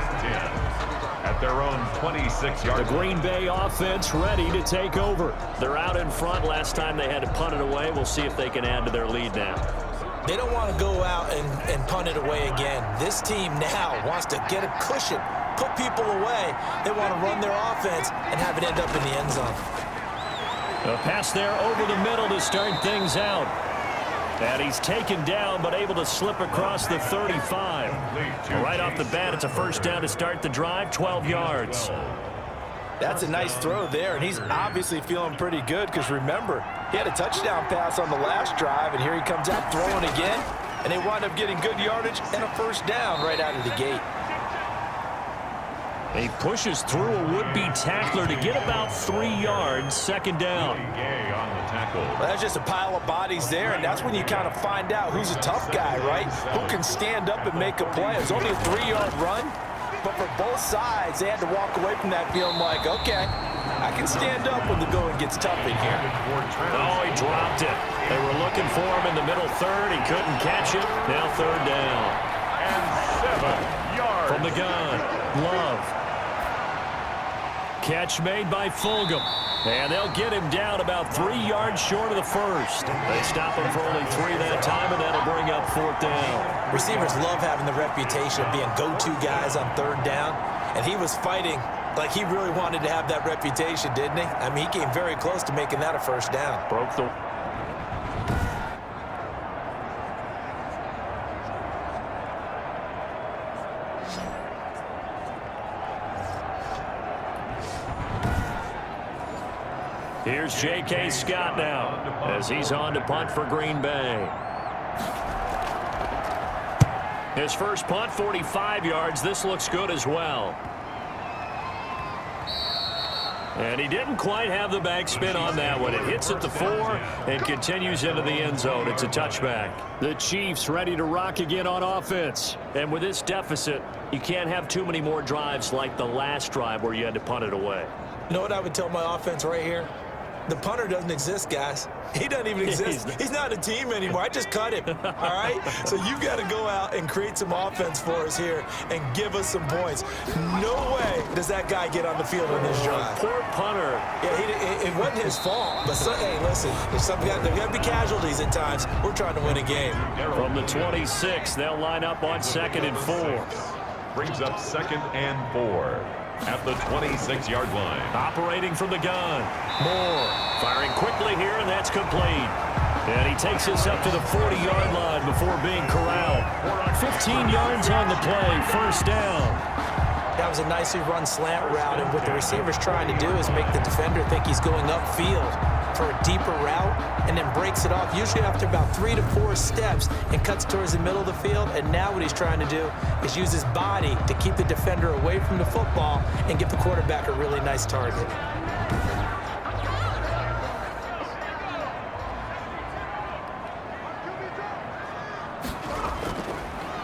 At their own 26-yard. The Green Bay offense ready to take over. They're out in front. Last time they had to punt it away. We'll see if they can add to their lead now. They don't want to go out and punt it away again. This team now wants to get a cushion, put people away. They want to run their offense and have it end up in the end zone. A pass there over the middle to start things out. And he's taken down, but able to slip across the 35. Right off the bat, it's a 1st down to start the drive, 12 yards. That's a nice throw there, and he's obviously feeling pretty good because, remember, he had a touchdown pass on the last drive, and here he comes out throwing again, and they wind up getting good yardage and a 1st down right out of the gate. He pushes through a would-be tackler to get about 3 yards, 2nd down. On the tackle. Well, that's just a pile of bodies there, and that's when you kind of find out who's a tough guy, right? Who can stand up and make a play. It was only a 3-yard run, but for both sides, they had to walk away from that feeling like, okay, I can stand up when the going gets tough in here. Oh, he dropped it. They were looking for him in the middle 3rd. He couldn't catch it. Now 3rd down. And 7 yards. From the gun, Love. Catch made by Fulgham. And they'll get him down about 3 yards short of the 1st. They stop him for only 3 that time, and that'll bring up 4th down. Receivers love having the reputation of being go-to guys on 3rd down, and he was fighting like he really wanted to have that reputation, didn't he? I mean, he came very close to making that a 1st down. Broke the... Here's J.K. Scott now as he's on to punt for Green Bay. His first punt, 45 yards. This looks good as well. And he didn't quite have the backspin on that one. It hits at the 4 and continues into the end zone. It's a touchback. The Chiefs ready to rock again on offense. And with this deficit, you can't have too many more drives like the last drive where you had to punt it away. You know what I would tell my offense right here? The punter doesn't exist, guys. He doesn't even exist. He's not a team anymore. I just cut him, all right? So you got to go out and create some offense for us here and give us some points. No way does that guy get on the field on this drive. Poor punter. Yeah, it wasn't his fault. But, hey, listen, there's got to be casualties at times. We're trying to win a game. From the 26, they'll line up on 2nd and 4. Brings up 2nd and 4. At the 26-yard line. Operating from the gun. Moore firing quickly here, and that's complete. And he takes us up to the 40-yard line before being corralled. 15 yards on the play, 1st down. That was a nicely run slant route, and what the receiver's trying to do is make the defender think he's going upfield for a deeper route, and then breaks it off, usually after about 3 to 4 steps, and cuts towards the middle of the field. And now what he's trying to do is use his body to keep the defender away from the football and give the quarterback a really nice target.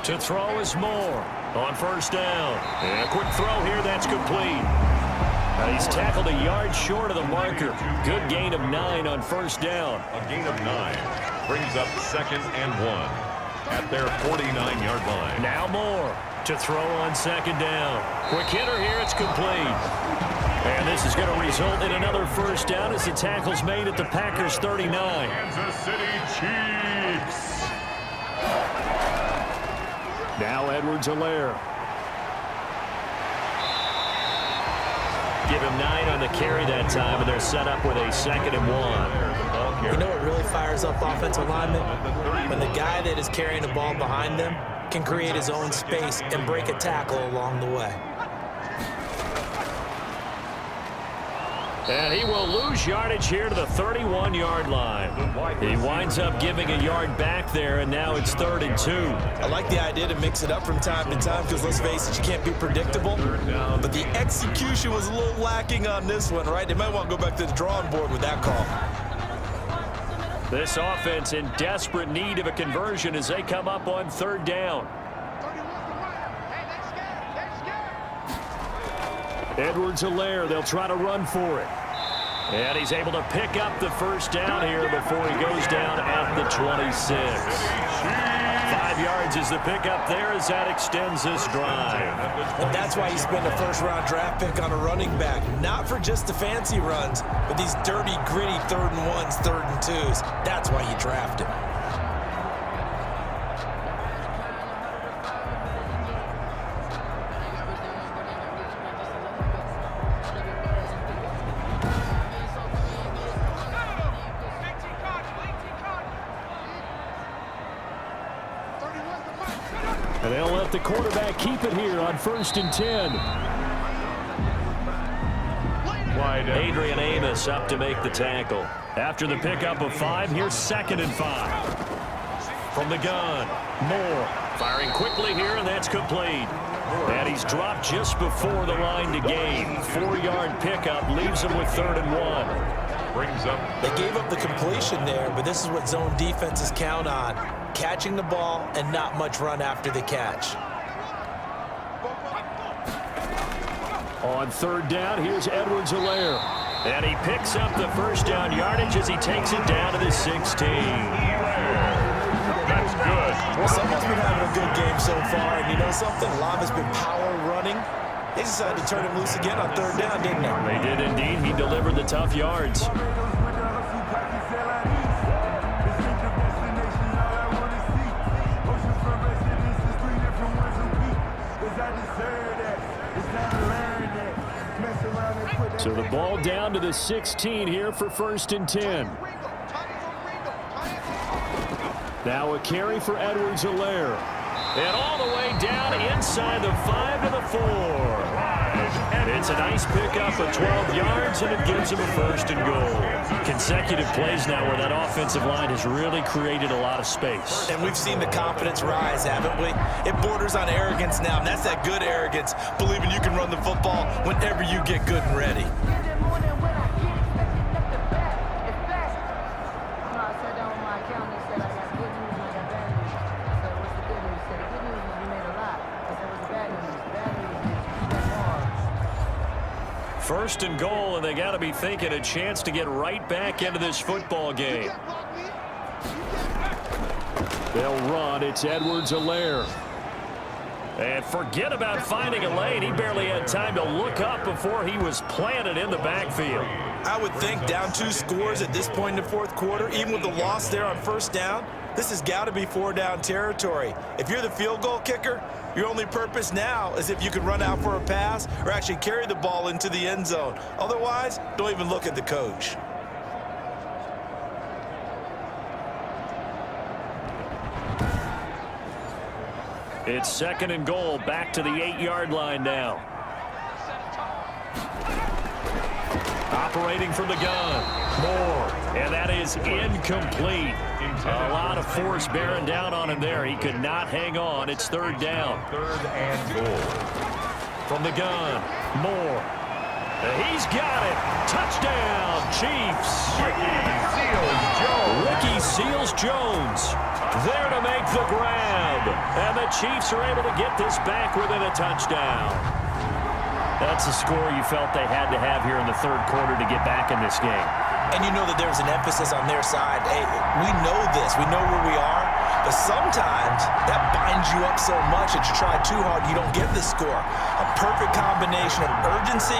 To throw is Moore on 1st down. And a quick throw here, that's complete. He's tackled a yard short of the marker. Good gain of 9 on 1st down. A gain of 9 brings up 2nd and 1 at their 49-yard line. Now Moore to throw on 2nd down. Quick hitter here, it's complete. And this is going to result in another 1st down as the tackle's made at the Packers' 39. Kansas City Chiefs. Now Edwards-Helaire. Give him 9 on the carry that time, and they're set up with a 2nd and 1. You know what really fires up offensive linemen? When the guy that is carrying the ball behind them can create his own space and break a tackle along the way. And he will lose yardage here to the 31-yard line. He winds up giving a yard back there, and now it's 3rd and 2. I like the idea to mix it up from time to time because, let's face it, you can't be predictable. But the execution was a little lacking on this one, right? They might want to go back to the drawing board with that call. This offense in desperate need of a conversion as they come up on 3rd down. Edwards-Helaire, they'll try to run for it. And he's able to pick up the 1st down here before he goes down at the 26. 5 yards is the pickup there as that extends this drive. And that's why you spend a 1st-round draft pick on a running back. Not for just the fancy runs, but these dirty, gritty 3rd and 1s, 3rd and 2s. That's why you draft him. And they'll let the quarterback keep it here on 1st and 10. Adrian Amos up to make the tackle. After the pickup of 5, here's 2nd and 5. From the gun, Moore firing quickly here, and that's complete. And he's dropped just before the line to gain. 4-yard pickup leaves him with 3rd and 1. Brings up. They gave up the completion there, but this is what zone defenses count on. Catching the ball and not much run after the catch. On 3rd down, here's Edwards-Helaire. And he picks up the 1st down yardage as he takes it down to the 16. That's good. Well, someone's been having a good game so far, and you know something? Love has been power running. They decided to turn him loose again on 3rd down, didn't they? They did indeed. He delivered the tough yards. So the ball down to the 16 here for 1st and 10. Now a carry for Edwards-Helaire. And all the way down inside the 5 to the 4. It's a nice pickup of 12 yards, and it gives him a 1st and goal. Consecutive plays now where that offensive line has really created a lot of space. And we've seen the confidence rise, haven't we? It borders on arrogance now, and that's that good arrogance, believing you can run the football whenever you get good and ready. First and goal, and they got to be thinking a chance to get right back into this football game. They'll run. It's Edwards-Helaire. And forget about finding a lane. He barely had time to look up before he was planted in the backfield. I would think down 2 scores at this point in the 4th quarter, even with the loss there on 1st down, this has got to be 4-down territory. If you're the field goal kicker, your only purpose now is if you can run out for a pass or actually carry the ball into the end zone. Otherwise, don't even look at the coach. It's 2nd and goal, back to the 8-yard line now. Operating from the gun, Moore, and that is incomplete. A lot of force bearing down on him there. He could not hang on. It's 3rd down. 3rd and goal. From the gun, Moore. He's got it. Touchdown, Chiefs. Ricky Seals-Jones there to make the grab. And the Chiefs are able to get this back within a touchdown. That's the score you felt they had to have here in the 3rd quarter to get back in this game. And you know that there's an emphasis on their side. Hey, we know this. We know where we are. But sometimes that binds you up so much that you try too hard, you don't get the score. A perfect combination of urgency,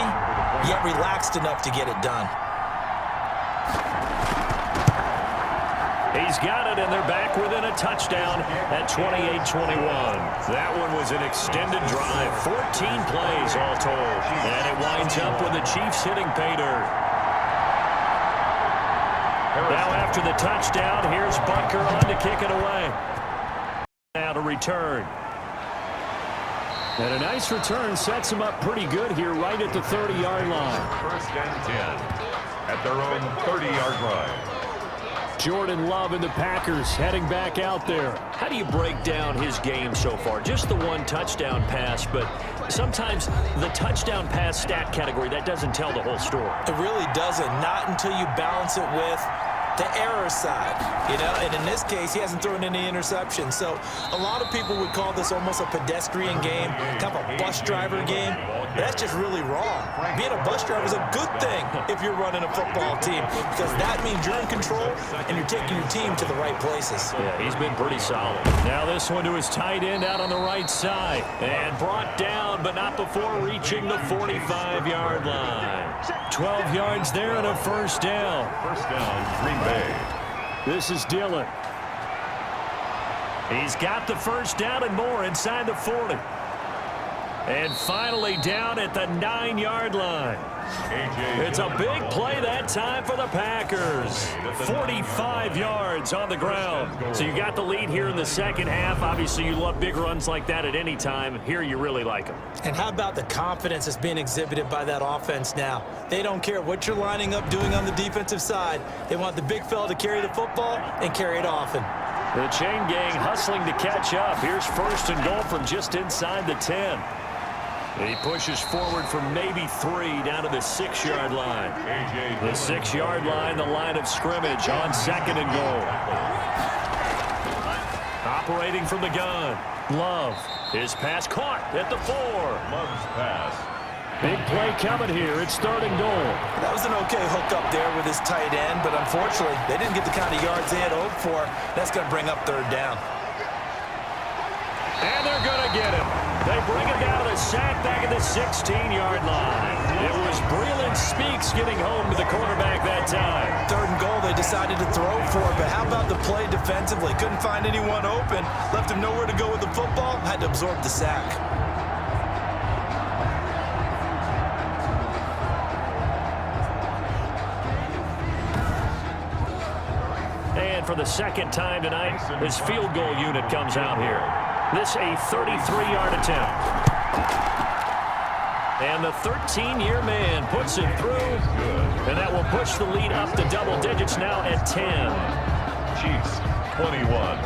yet relaxed enough to get it done. He's got it, and they're back within a touchdown at 28-21. That one was an extended drive, 14 plays all told. And it winds up with the Chiefs hitting pay dirt. Now after the touchdown, here's Bunker on to kick it away. Now to return. And a nice return sets him up pretty good here right at the 30-yard line. 1st and 10. at their own 30-yard line. Jordan Love and the Packers heading back out there. How do you break down his game so far? Just the one touchdown pass, but sometimes the touchdown pass stat category, that doesn't tell the whole story. It really doesn't, not until you balance it with the error side, and in this case, he hasn't thrown any interceptions. So a lot of people would call this almost a pedestrian game, kind of a bus driver game. That's just really wrong. Being a bus driver is a good thing if you're running a football team, because that means you're in control and you're taking your team to the right places. Yeah, he's been pretty solid. Now this one to his tight end out on the right side, and brought down, but not before reaching the 45-yard line. 12 yards there and a first down. First down, Green Bay. This is Dillon. He's got the first down and more inside the 40. And finally down at the 9-yard line. It's a big play that time for the Packers. 45 yards on the ground. So you got the lead here in the second half. Obviously, you love big runs like that at any time. Here, you really like them. And how about the confidence that's being exhibited by that offense now? They don't care what you're lining up doing on the defensive side. They want the big fella to carry the football and carry it often. The chain gang hustling to catch up. Here's first and goal from just inside the 10. He pushes forward from maybe 3 down to the 6-yard line. The 6-yard line, the line of scrimmage on second and goal. Operating from the gun. Love. His pass caught at the 4. Love's pass. Big play coming here. It's third and goal. That was an okay hook up there with his tight end, but unfortunately, they didn't get the kind of yards they had hoped for. That's going to bring up third down. And they're going to get him. They bring it down to the sack back at the 16-yard line. It was Breland Speaks getting home to the quarterback that time. Third and goal, they decided to throw for it, but how about the play defensively? Couldn't find anyone open, left him nowhere to go with the football, had to absorb the sack. And for the second time tonight, his field goal unit comes out here. This a 33-yard attempt. And the 13-year man puts it through. And that will push the lead up to double digits now at 10. Chiefs, 21.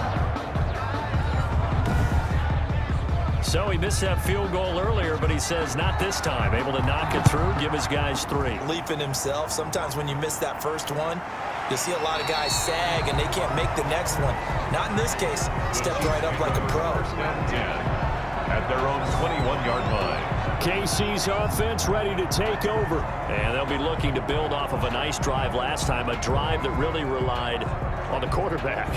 So he missed that field goal earlier, but he says not this time. Able to knock it through, give his guys 3. Belief in himself. Sometimes when you miss that first one, you'll see a lot of guys sag and they can't make the next one. Not in this case. Stepped right up like a pro. At their own 21-yard line. KC's offense ready to take over. And they'll be looking to build off of a nice drive last time, a drive that really relied on the quarterback.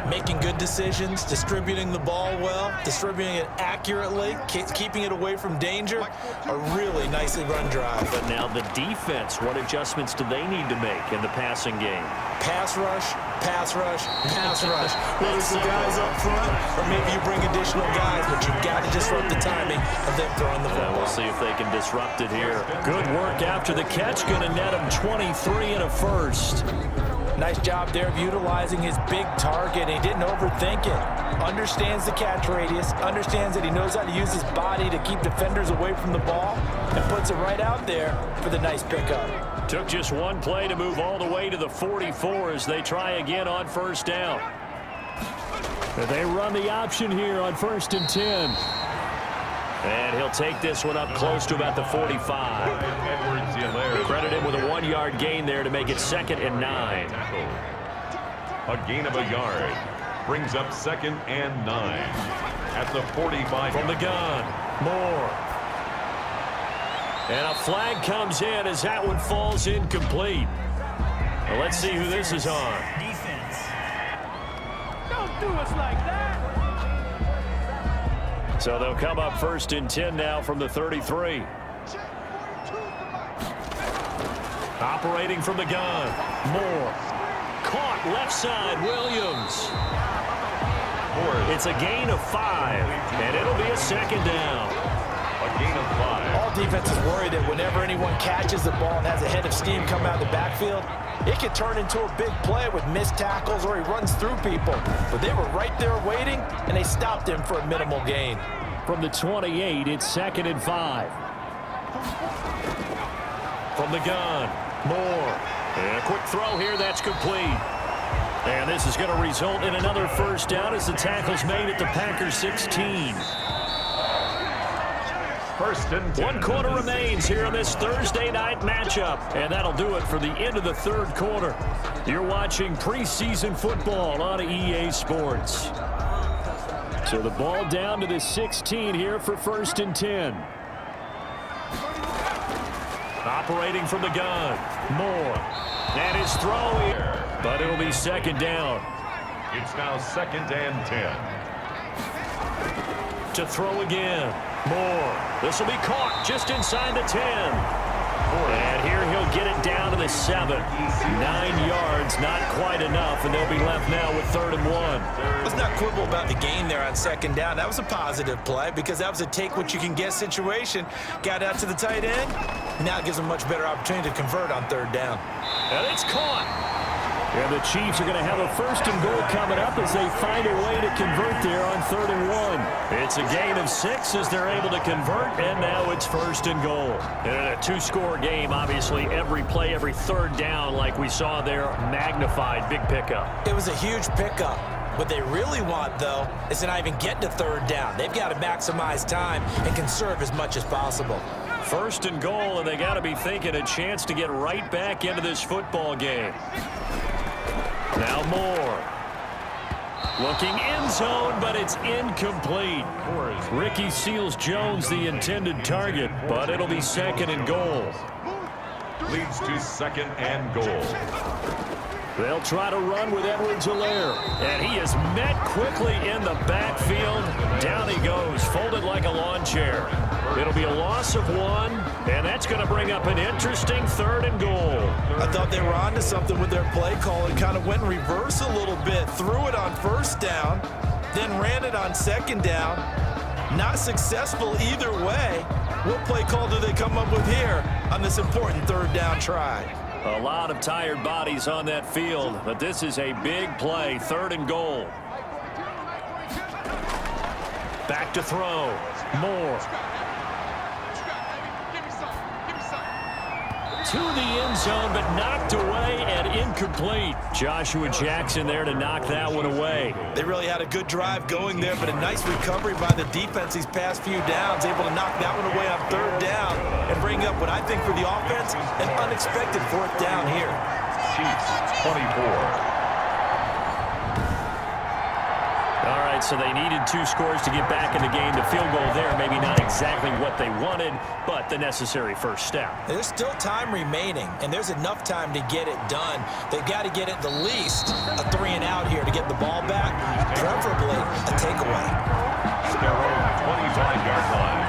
Making good decisions, distributing the ball well, distributing it accurately, keeping it away from danger. A really nicely run drive. But now the defense, what adjustments do they need to make in the passing game? Pass rush, pass rush, pass rush. Whether it's the guys up front or maybe you bring additional guys, but you've got to disrupt the timing of them throwing the football. We'll see if they can disrupt it here. Good work after the catch. Going to net him 23 and a first. Nice job there of utilizing his big target. He didn't overthink it. Understands the catch radius. Understands that he knows how to use his body to keep defenders away from the ball. And puts it right out there for the nice pickup. Took just one play to move all the way to the 44 as they try again on first down. They run the option here on 1st and 10. And he'll take this one up close to about the 45. Credit him with a 1-yard gain there to make it 2nd and 9. A gain of a yard brings up 2nd and 9 at the 45. From the gun, Moore. And a flag comes in as that one falls incomplete. Well, let's see who this is on. Defense. Don't do us like that. So they'll come up 1st and 10 now from the 33. Operating from the gun, Moore. Caught left side, Williams. It's a gain of 5, and it'll be a 2nd down. A gain of 5. All defenses worry that whenever anyone catches the ball and has a head of steam come out of the backfield, it could turn into a big play with missed tackles or he runs through people. But they were right there waiting, and they stopped him for a minimal gain. From the 28, it's 2nd and 5. From the gun, Moore. And a quick throw here. That's complete. And this is going to result in another first down as the tackle's made at the Packers 16. First and 10. 1 quarter remains here in this Thursday night matchup. And that'll do it for the end of the third quarter. You're watching preseason football on EA Sports. So the ball down to the 16 here for first and 10. Operating from the gun. Moore. And his throw here. But it'll be second down. It's now second and 10. To throw again. Moore. This will be caught just inside the 10. And here he'll get it down to the 7. 9 yards, not quite enough, and they'll be left now with 3rd and 1. Let's not quibble about the gain there on second down. That was a positive play because that was a take-what-you-can-get situation. Got out to the tight end. Now it gives them a much better opportunity to convert on 3rd down. And it's caught. And the Chiefs are going to have a 1st and goal coming up as they find a way to convert there on 3rd and 1. It's a gain of 6 as they're able to convert, and now it's 1st and goal. And in a 2-score game, obviously every play, every 3rd down, like we saw there, magnified, big pickup. It was a huge pickup. What they really want, though, is to not even get to 3rd down. They've got to maximize time and conserve as much as possible. 1st and goal, and they got to be thinking a chance to get right back into this football game. Now Moore. Looking end zone, but it's incomplete. Ricky Seals-Jones, the intended target, but it'll be 2nd and goal. Leads to 2nd and goal. They'll try to run with Edwards-Helaire, and he is met quickly in the backfield. Down he goes, folded like a lawn chair. It'll be a loss of 1, and that's going to bring up an interesting 3rd and goal. I thought they were onto something with their play call and kind of went in reverse a little bit. Threw it on 1st down, then ran it on 2nd down. Not successful either way. What play call do they come up with here on this important 3rd down try? A lot of tired bodies on that field, but this is a big play, 3rd and goal. Back to throw. Moore. To the end zone, but knocked away and incomplete. Joshua Jackson there to knock that one away. They really had a good drive going there, but a nice recovery by the defense these past few downs, able to knock that one away on 3rd down and bring up what I think for the offense, an unexpected 4th down here. Chiefs 24. All right, so they needed 2 scores to get back in the game. The field goal there, maybe not exactly what they wanted, but the necessary first step. There's still time remaining, and there's enough time to get it done. They've got to get at the least a 3 and out here to get the ball back, preferably a takeaway. Scarrow, 25-yard line.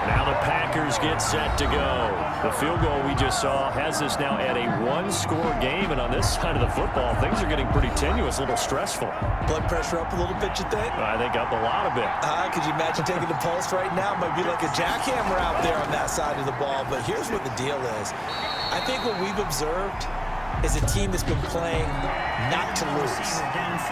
Now the Packers get set to go. The field goal we just saw has us now at a 1-score game, and on this side of the football, things are getting pretty tenuous, a little stressful. Blood pressure up a little bit, you think? I think up a lot of it. Could you imagine taking the pulse right now? It might be like a jackhammer out there on that side of the ball, but here's what the deal is. I think what we've observed is a team that's been playing not to lose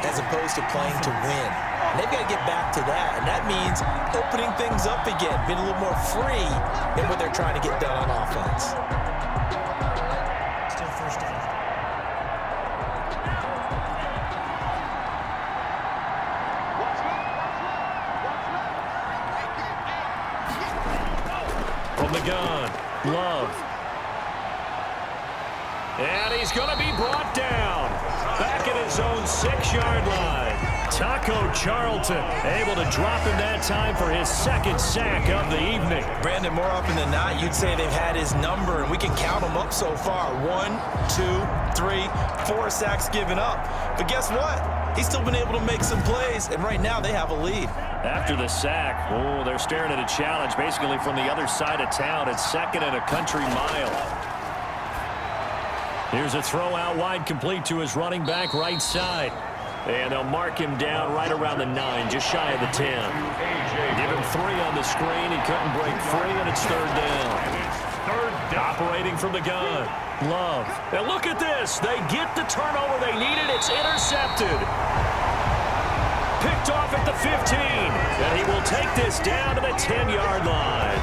as opposed to playing to win. And they've got to get back to that, and that means opening things up again, being a little more free in what they're trying to get done on offense. Still 1st down. From the gun, Love. And he's going to be brought down. Back at his own 6-yard line. Taco Charlton able to drop him that time for his 2nd sack of the evening. Brandon, more often than not, you'd say they've had his number, and we can count them up so far. 1, 2, 3, 4 sacks given up. But guess what? He's still been able to make some plays, and right now they have a lead. After the sack, they're staring at a challenge basically from the other side of town. It's 2nd and a country mile. Here's a throw out wide, complete to his running back right side. And they'll mark him down right around the 9, just shy of the 10. Give him 3 on the screen. He couldn't break free, and it's 3rd down. Operating from the gun. Love. And look at this. They get the turnover they needed. It's intercepted. Picked off at the 15. And he will take this down to the 10-yard line.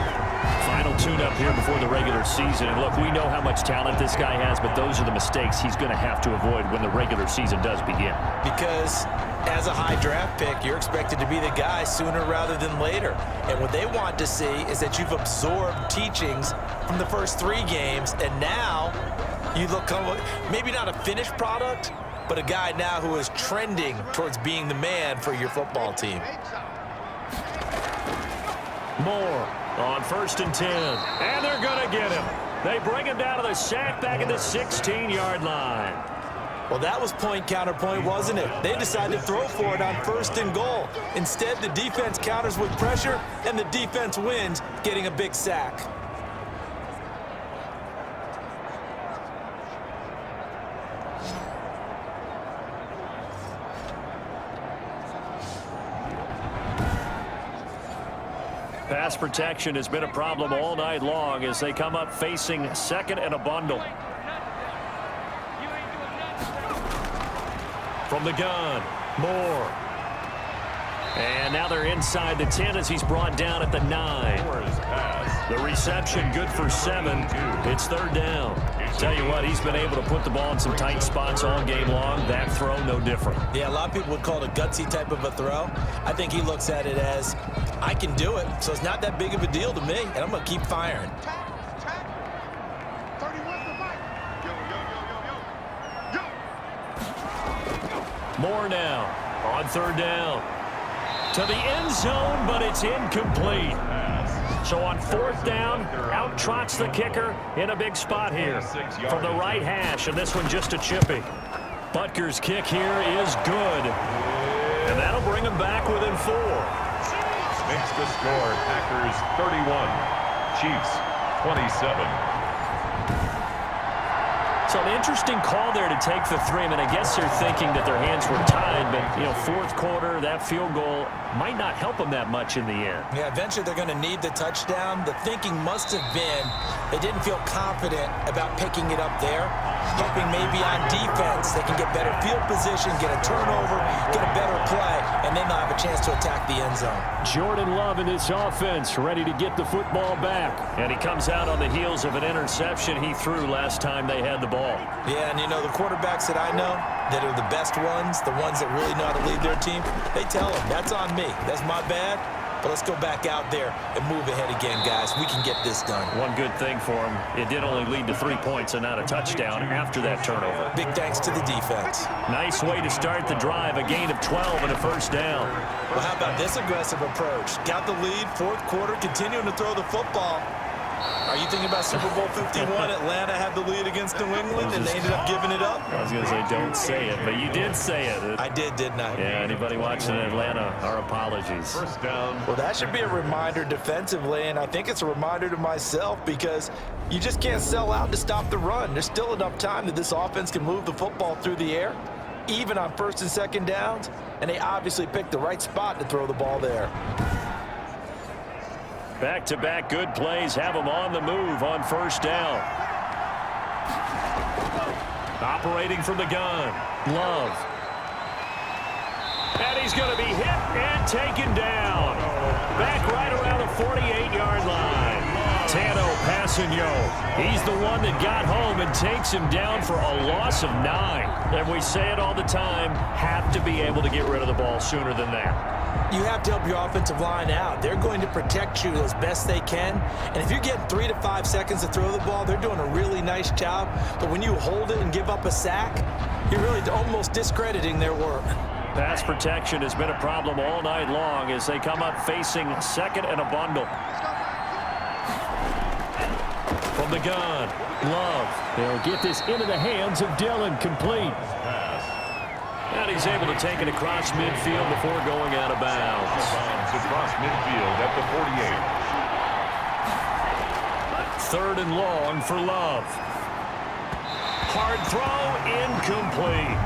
Final tune-up here before the regular season. And look, we know how much talent this guy has, but those are the mistakes he's going to have to avoid when the regular season does begin. Because as a high draft pick, you're expected to be the guy sooner rather than later. And what they want to see is that you've absorbed teachings from the first 3 games, and now you look maybe not a finished product, but a guy now who is trending towards being the man for your football team. Moore on 1st and 10. And they're going to get him. They bring him down to the sack back at the 16-yard line. Well, that was point counterpoint, wasn't it? They decided to throw for it on 1st and goal. Instead, the defense counters with pressure, and the defense wins, getting a big sack. Pass protection has been a problem all night long as they come up facing 2nd and a bundle. From the gun, Moore. And now they're inside the 10 as he's brought down at the 9. The reception good for 7. It's 3rd down. Tell you what, he's been able to put the ball in some tight spots all game long. That throw, no different. Yeah, a lot of people would call it a gutsy type of a throw. I think he looks at it as, I can do it, so it's not that big of a deal to me, and I'm going to keep firing. Moore now on 3rd down. To the end zone, but it's incomplete. So on 4th down, out trots the kicker in a big spot here from the right hash, and this one just a chippy. Butker's kick here is good, and that'll bring him back within 4. Makes the score Packers 31, Chiefs 27. So an interesting call there to take the 3. I mean, I guess they're thinking that their hands were tied, but, 4th quarter, that field goal might not help them that much in the end. Yeah, eventually they're going to need the touchdown. The thinking must have been they didn't feel confident about picking it up there, hoping maybe on defense they can get better field position, get a turnover, get a better play, and then they'll have a chance to attack the end zone. Jordan Love in this offense ready to get the football back. And he comes out on the heels of an interception he threw last time they had the ball. Yeah, and the quarterbacks that I know that are the best ones, the ones that really know how to lead their team, they tell them, that's on me. That's my bad. But let's go back out there and move ahead again, guys. We can get this done. One good thing for him, it did only lead to 3 points and not a touchdown after that turnover. Big thanks to the defense. Nice way to start the drive, a gain of 12 and a 1st down. Well, how about this aggressive approach? Got the lead, 4th quarter, continuing to throw the football. Are you thinking about Super Bowl 51? Atlanta had the lead against New England, and they ended up giving it up? I was going to say, don't say it, but you did say it. I did, didn't I? Yeah, anybody watching Atlanta, our apologies. 1st down. Well, that should be a reminder defensively, and I think it's a reminder to myself because you just can't sell out to stop the run. There's still enough time that this offense can move the football through the air, even on 1st and 2nd downs, and they obviously picked the right spot to throw the ball there. Back-to-back good plays have them on the move on 1st down. Operating from the gun, Love. And he's going to be hit and taken down. Back right around the 48-yard line. Tano Passanio. He's the one that got home and takes him down for a loss of 9. And we say it all the time, have to be able to get rid of the ball sooner than that. You have to help your offensive line out. They're going to protect you as best they can. And if you're getting 3 to 5 seconds to throw the ball, they're doing a really nice job. But when you hold it and give up a sack, you're really almost discrediting their work. Pass protection has been a problem all night long as they come up facing 2nd and a bundle. From the gun, Love. They'll get this into the hands of Dillon, complete. And he's able to take it across midfield before going out of bounds. Across midfield at the 3rd and long for Love. Hard throw, incomplete.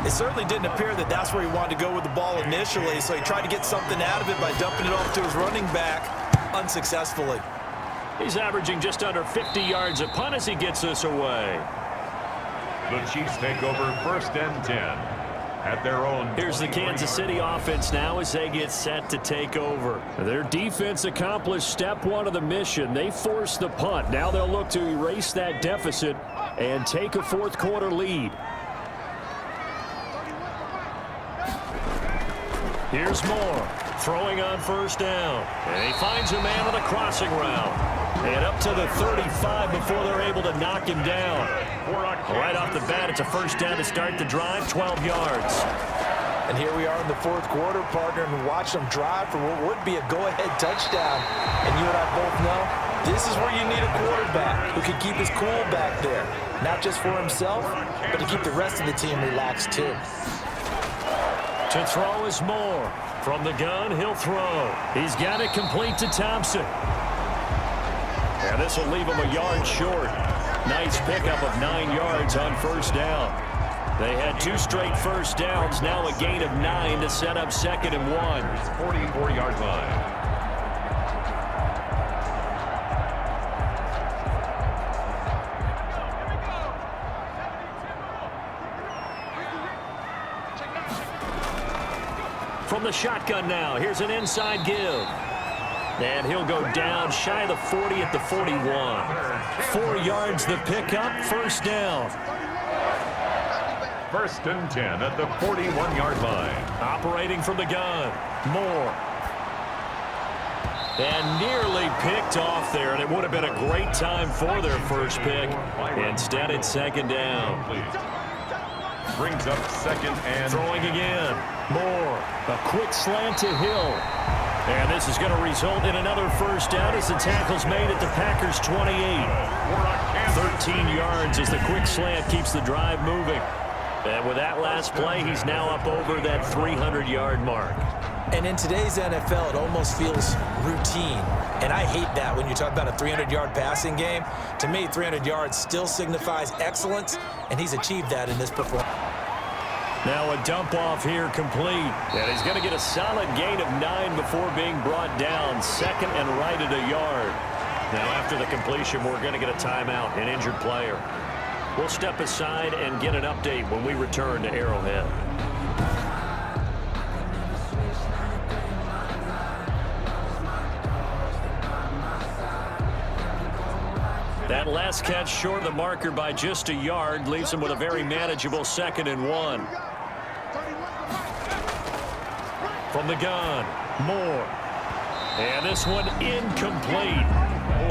It certainly didn't appear that that's where he wanted to go with the ball initially, so he tried to get something out of it by dumping it off to his running back unsuccessfully. He's averaging just under 50 yards a punt as he gets this away. The Chiefs take over 1st and 10 at their own. Here's the Kansas City offense now as they get set to take over. Their defense accomplished step one of the mission. They forced the punt. Now they'll look to erase that deficit and take a fourth quarter lead. Here's Moore throwing on first down. And he finds a man on the crossing route. And up to the 35 before they're able to knock him down. Right off the bat, it's a first down to start the drive, 12 yards. And here we are in the fourth quarter, partner, and watch them drive for what would be a go-ahead touchdown. And you and I both know this is where you need a quarterback who can keep his cool back there. Not just for himself, but to keep the rest of the team relaxed too. To throw is Moore. From the gun, he'll throw. He's got it complete to Thompson. And this will leave him a yard short. Nice pickup of 9 yards on first down. They had 2 straight first downs, now a gain of 9 to set up 2nd and 1. 44-yard line. From the shotgun now, here's an inside give. And he'll go down shy of the 40 at the 41. 4 yards the pickup, first down. 1st and 10 at the 41-yard line. Operating from the gun, Moore. And nearly picked off there, and it would have been a great time for their first pick. Instead, it's 2nd down. Brings up 2nd and... Throwing again, Moore. A quick slant to Hill. And this is going to result in another first down as the tackle's made at the Packers' 28. 13 yards as the quick slant keeps the drive moving. And with that last play, he's now up over that 300-yard mark. And in today's NFL, it almost feels routine. And I hate that when you talk about a 300-yard passing game. To me, 300 yards still signifies excellence, and he's achieved that in this performance. Now a dump off here complete. And he's going to get a solid gain of 9 before being brought down. 2nd and right at a yard. Now after the completion, we're going to get a timeout, an injured player. We'll step aside and get an update when we return to Arrowhead. That last catch short of the marker by just a yard leaves him with a very manageable 2nd and 1. From the gun, Moore. And this one incomplete.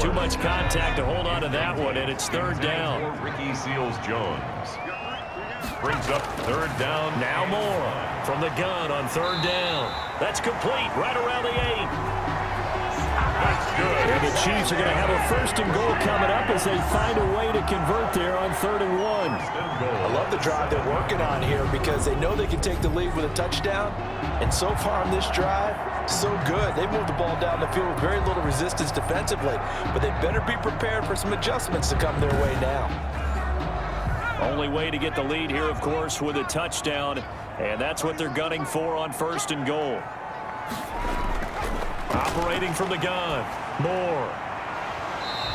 Too much contact to hold on to that one, and it's 3rd down. Ricky Seals-Jones. Brings up 3rd down. Now Moore from the gun on 3rd down. That's complete right around the 8. That's good. And the Chiefs are going to have a 1st and goal coming up as they find a way to convert there on 3rd and 1. I love the drive they're working on here because they know they can take the lead with a touchdown. And so far on this drive, so good. They moved the ball down the field with very little resistance defensively. But they better be prepared for some adjustments to come their way now. Only way to get the lead here, of course, with a touchdown. And that's what they're gunning for on 1st and goal. Operating from the gun, Moore.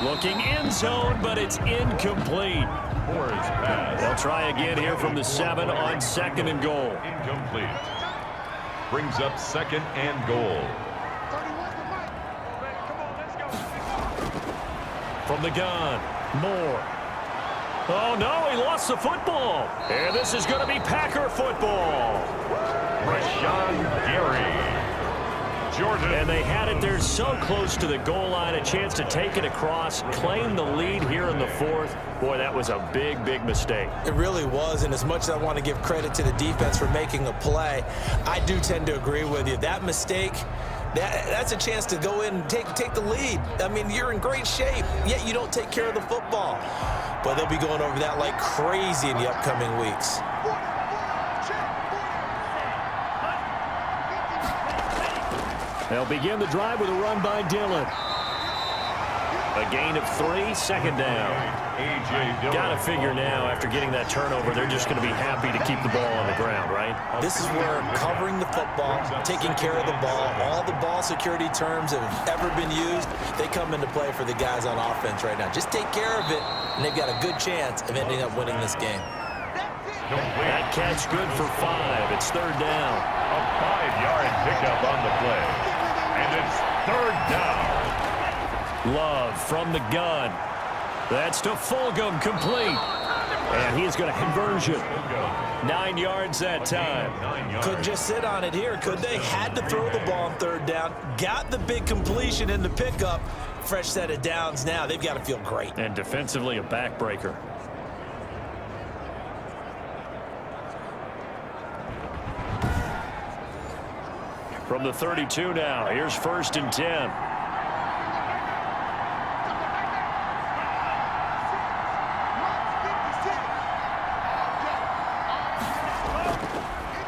Looking end zone, but it's incomplete. Moore's pass. They'll try again here from the 7 on 2nd and goal. Incomplete. Brings up 2nd and goal. From the gun, Moore. Oh, no, he lost the football. And this is going to be Packer football. Rashawn Gary. Jordan. And they had it there so close to the goal line, a chance to take it across, claim the lead here in the 4th. Boy, that was a big, big mistake. It really was, and as much as I want to give credit to the defense for making a play, I do tend to agree with you. That mistake, that's a chance to go in and take the lead. I mean, you're in great shape, yet you don't take care of the football. But they'll be going over that like crazy in the upcoming weeks. They'll begin the drive with a run by Dillon. A gain of 3, 2nd down. A.J. Dillon. Got to figure now, after getting that turnover, they're just going to be happy to keep the ball on the ground, right? This is where covering the football, taking care of the ball, all the ball security terms that have ever been used, they come into play for the guys on offense right now. Just take care of it, and they've got a good chance of ending up winning this game. complete. That catch good for 5. It's third down. A 5-yard pickup on the play. And it's third down. Love from the gun. That's to Fulgham, complete. And he's going to conversion. 9 yards that time. Couldn't just sit on it here, could they? Had to throw the ball on third down. Got the big completion in the pickup. Fresh set of downs now. They've got to feel great. And defensively, a backbreaker. From the 32 now, here's 1st and 10.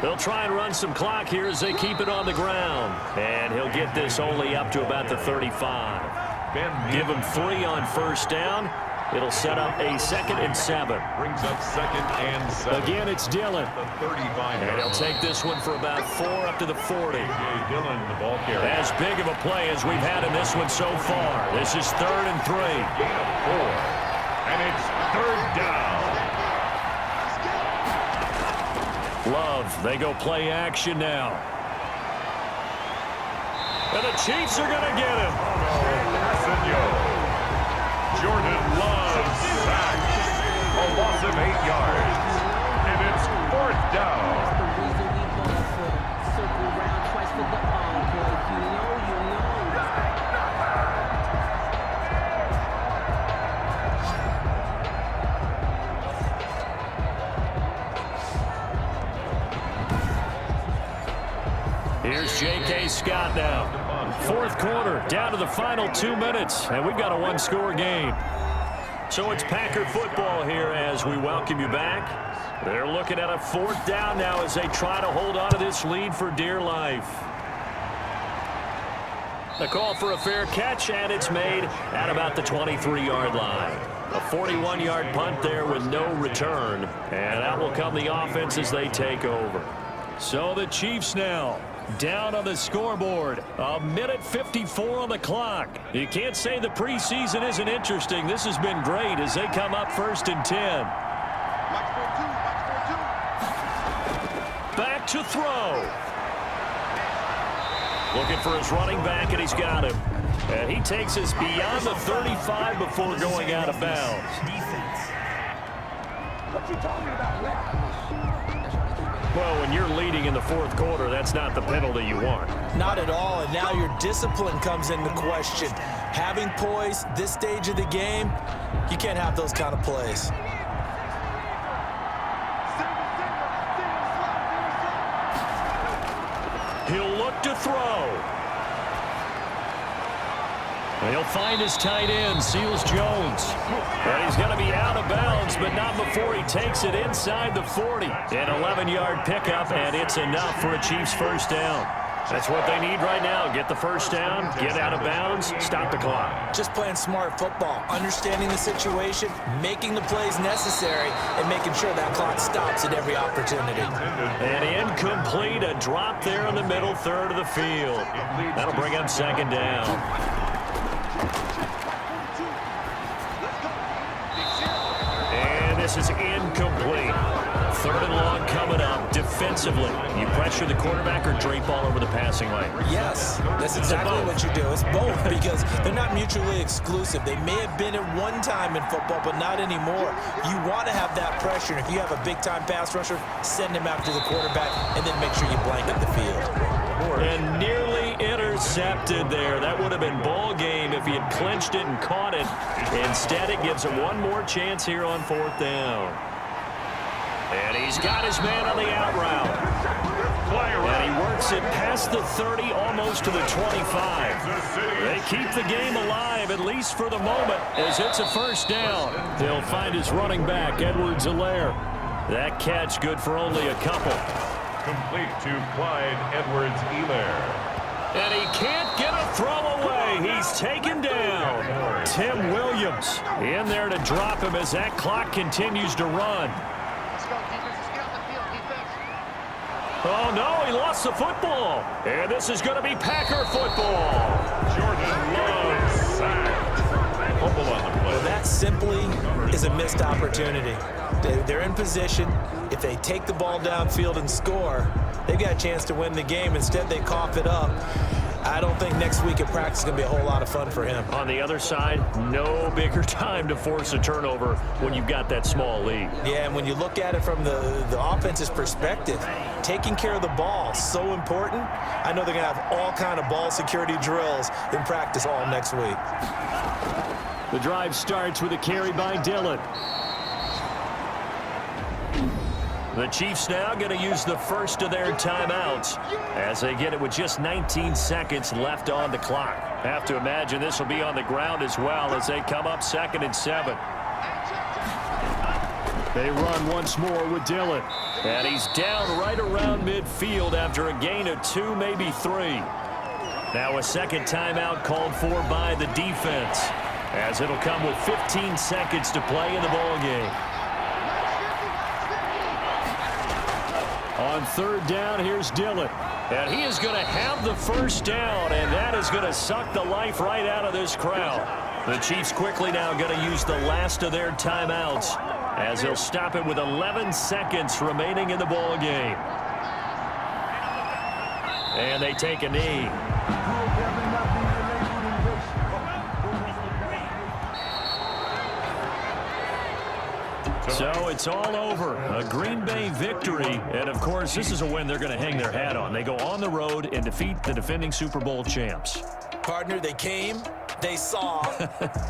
They'll try and run some clock here as they keep it on the ground. And he'll get this only up to about the 35. Give him 3 on 1st down. It'll set up a 2nd and 7. Brings up 2nd and 7. Again, it's Dillon. The 35. And he'll take this one for about 4 up to the 40. Dillon, the ball carrier. As big of a play as we've had in this one so far. This is 3rd and 3. Gain of 4. And it's third down. Love, they go play action now. And the Chiefs are going to get him. Jordan Love sacked. A loss of 8 yards. And it's 4th down. Here's J.K. Scott now. 4th quarter, down to the final 2 minutes, and we've got a 1-score game. So it's Packer football here as we welcome you back. They're looking at a 4th down now as they try to hold on to this lead for dear life. The call for a fair catch, and it's made at about the 23-yard line. A 41-yard punt there with no return, and out will come the offense as they take over. So the Chiefs now down on the scoreboard. 1:54 on the clock. You can't say the preseason isn't interesting. This has been great as they come up 1st and 10. Back to throw. Looking for his running back, and he's got him. And he takes us beyond the 35 before going out of bounds. Defense. What you talking about? Well, when you're leading in the 4th quarter, that's not the penalty you want. Not at all, and now your discipline comes into question. Having poise this stage of the game, you can't have those kind of plays. He'll look to throw. And he'll find his tight end, Seals Jones. And he's going to be out of bounds, but not before he takes it inside the 40. An 11-yard pickup, and it's enough for a Chiefs 1st down. That's what they need right now. Get the 1st down, get out of bounds, stop the clock. Just playing smart football, understanding the situation, making the plays necessary, and making sure that clock stops at every opportunity. And incomplete, a drop there in the middle third of the field. That'll bring up 2nd down. And this is incomplete. 3rd and long coming up. Defensively, you pressure the quarterback or drape all over the passing lane? Yes, that's exactly what you do. It's both because they're not mutually exclusive. They may have been at one time in football, but not anymore. You want to have that pressure. And if you have a big-time pass rusher, send him after the quarterback and then make sure you blanket the field. And nearly intercepted there. That would have been ball game if he had clinched it and caught it. Instead, it gives him one more chance here on 4th down. And he's got his man on the out route. And he works it past the 30, almost to the 25. They keep the game alive, at least for the moment, as it's a 1st down. They'll find his running back, Edwards-Helaire. That catch good for only a couple. Complete to Clyde Edwards-Helaire. And he can't get a throw away. He's taken down. Tim Williams in there to drop him as that clock continues to run. Oh, no, he lost the football. And this is going to be Packer football. Jordan Love sacked. Fumble on the play. Well, that's That simply is a missed opportunity. They're in position. If they take the ball downfield and score, they've got a chance to win the game. Instead, they cough it up. I don't think next week at practice is going to be a whole lot of fun for him. On the other side, no bigger time to force a turnover when you've got that small lead. Yeah, and when you look at it from the offense's perspective, taking care of the ball is so important. I know they're going to have all kind of ball security drills in practice all next week. The drive starts with a carry by Dillon. The Chiefs now going to use the first of their timeouts as they get it with just 19 seconds left on the clock. Have to imagine this will be on the ground as well as they come up 2nd and 7. They run once more with Dillon. And he's down right around midfield after a gain of 2, maybe 3. Now a second timeout called for by the defense as it'll come with 15 seconds to play in the ball game. On 3rd down, here's Dillon. And he is going to have the first down, and that is going to suck the life right out of this crowd. The Chiefs quickly now going to use the last of their timeouts as they'll stop it with 11 seconds remaining in the ball game. And they take a knee. So it's all over. A Green Bay victory. And, of course, this is a win they're going to hang their hat on. They go on the road and defeat the defending Super Bowl champs. Partner, they came, they saw,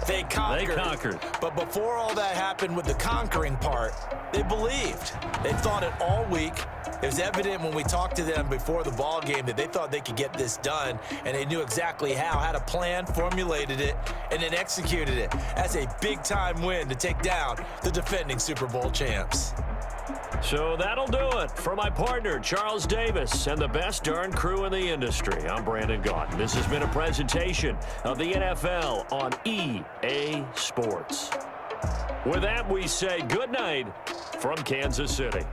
they conquered. They conquered. But before all that happened with the conquering part, they believed. They thought it all week. It was evident when we talked to them before the ball game that they thought they could get this done, and they knew exactly how, had a plan, formulated it, and then executed it. That's a big-time win to take down the defending Super Bowl champs. So that'll do it for my partner, Charles Davis, and the best darn crew in the industry. I'm Brandon Gaudin. This has been a presentation of the NFL on EA Sports. With that, we say good night from Kansas City.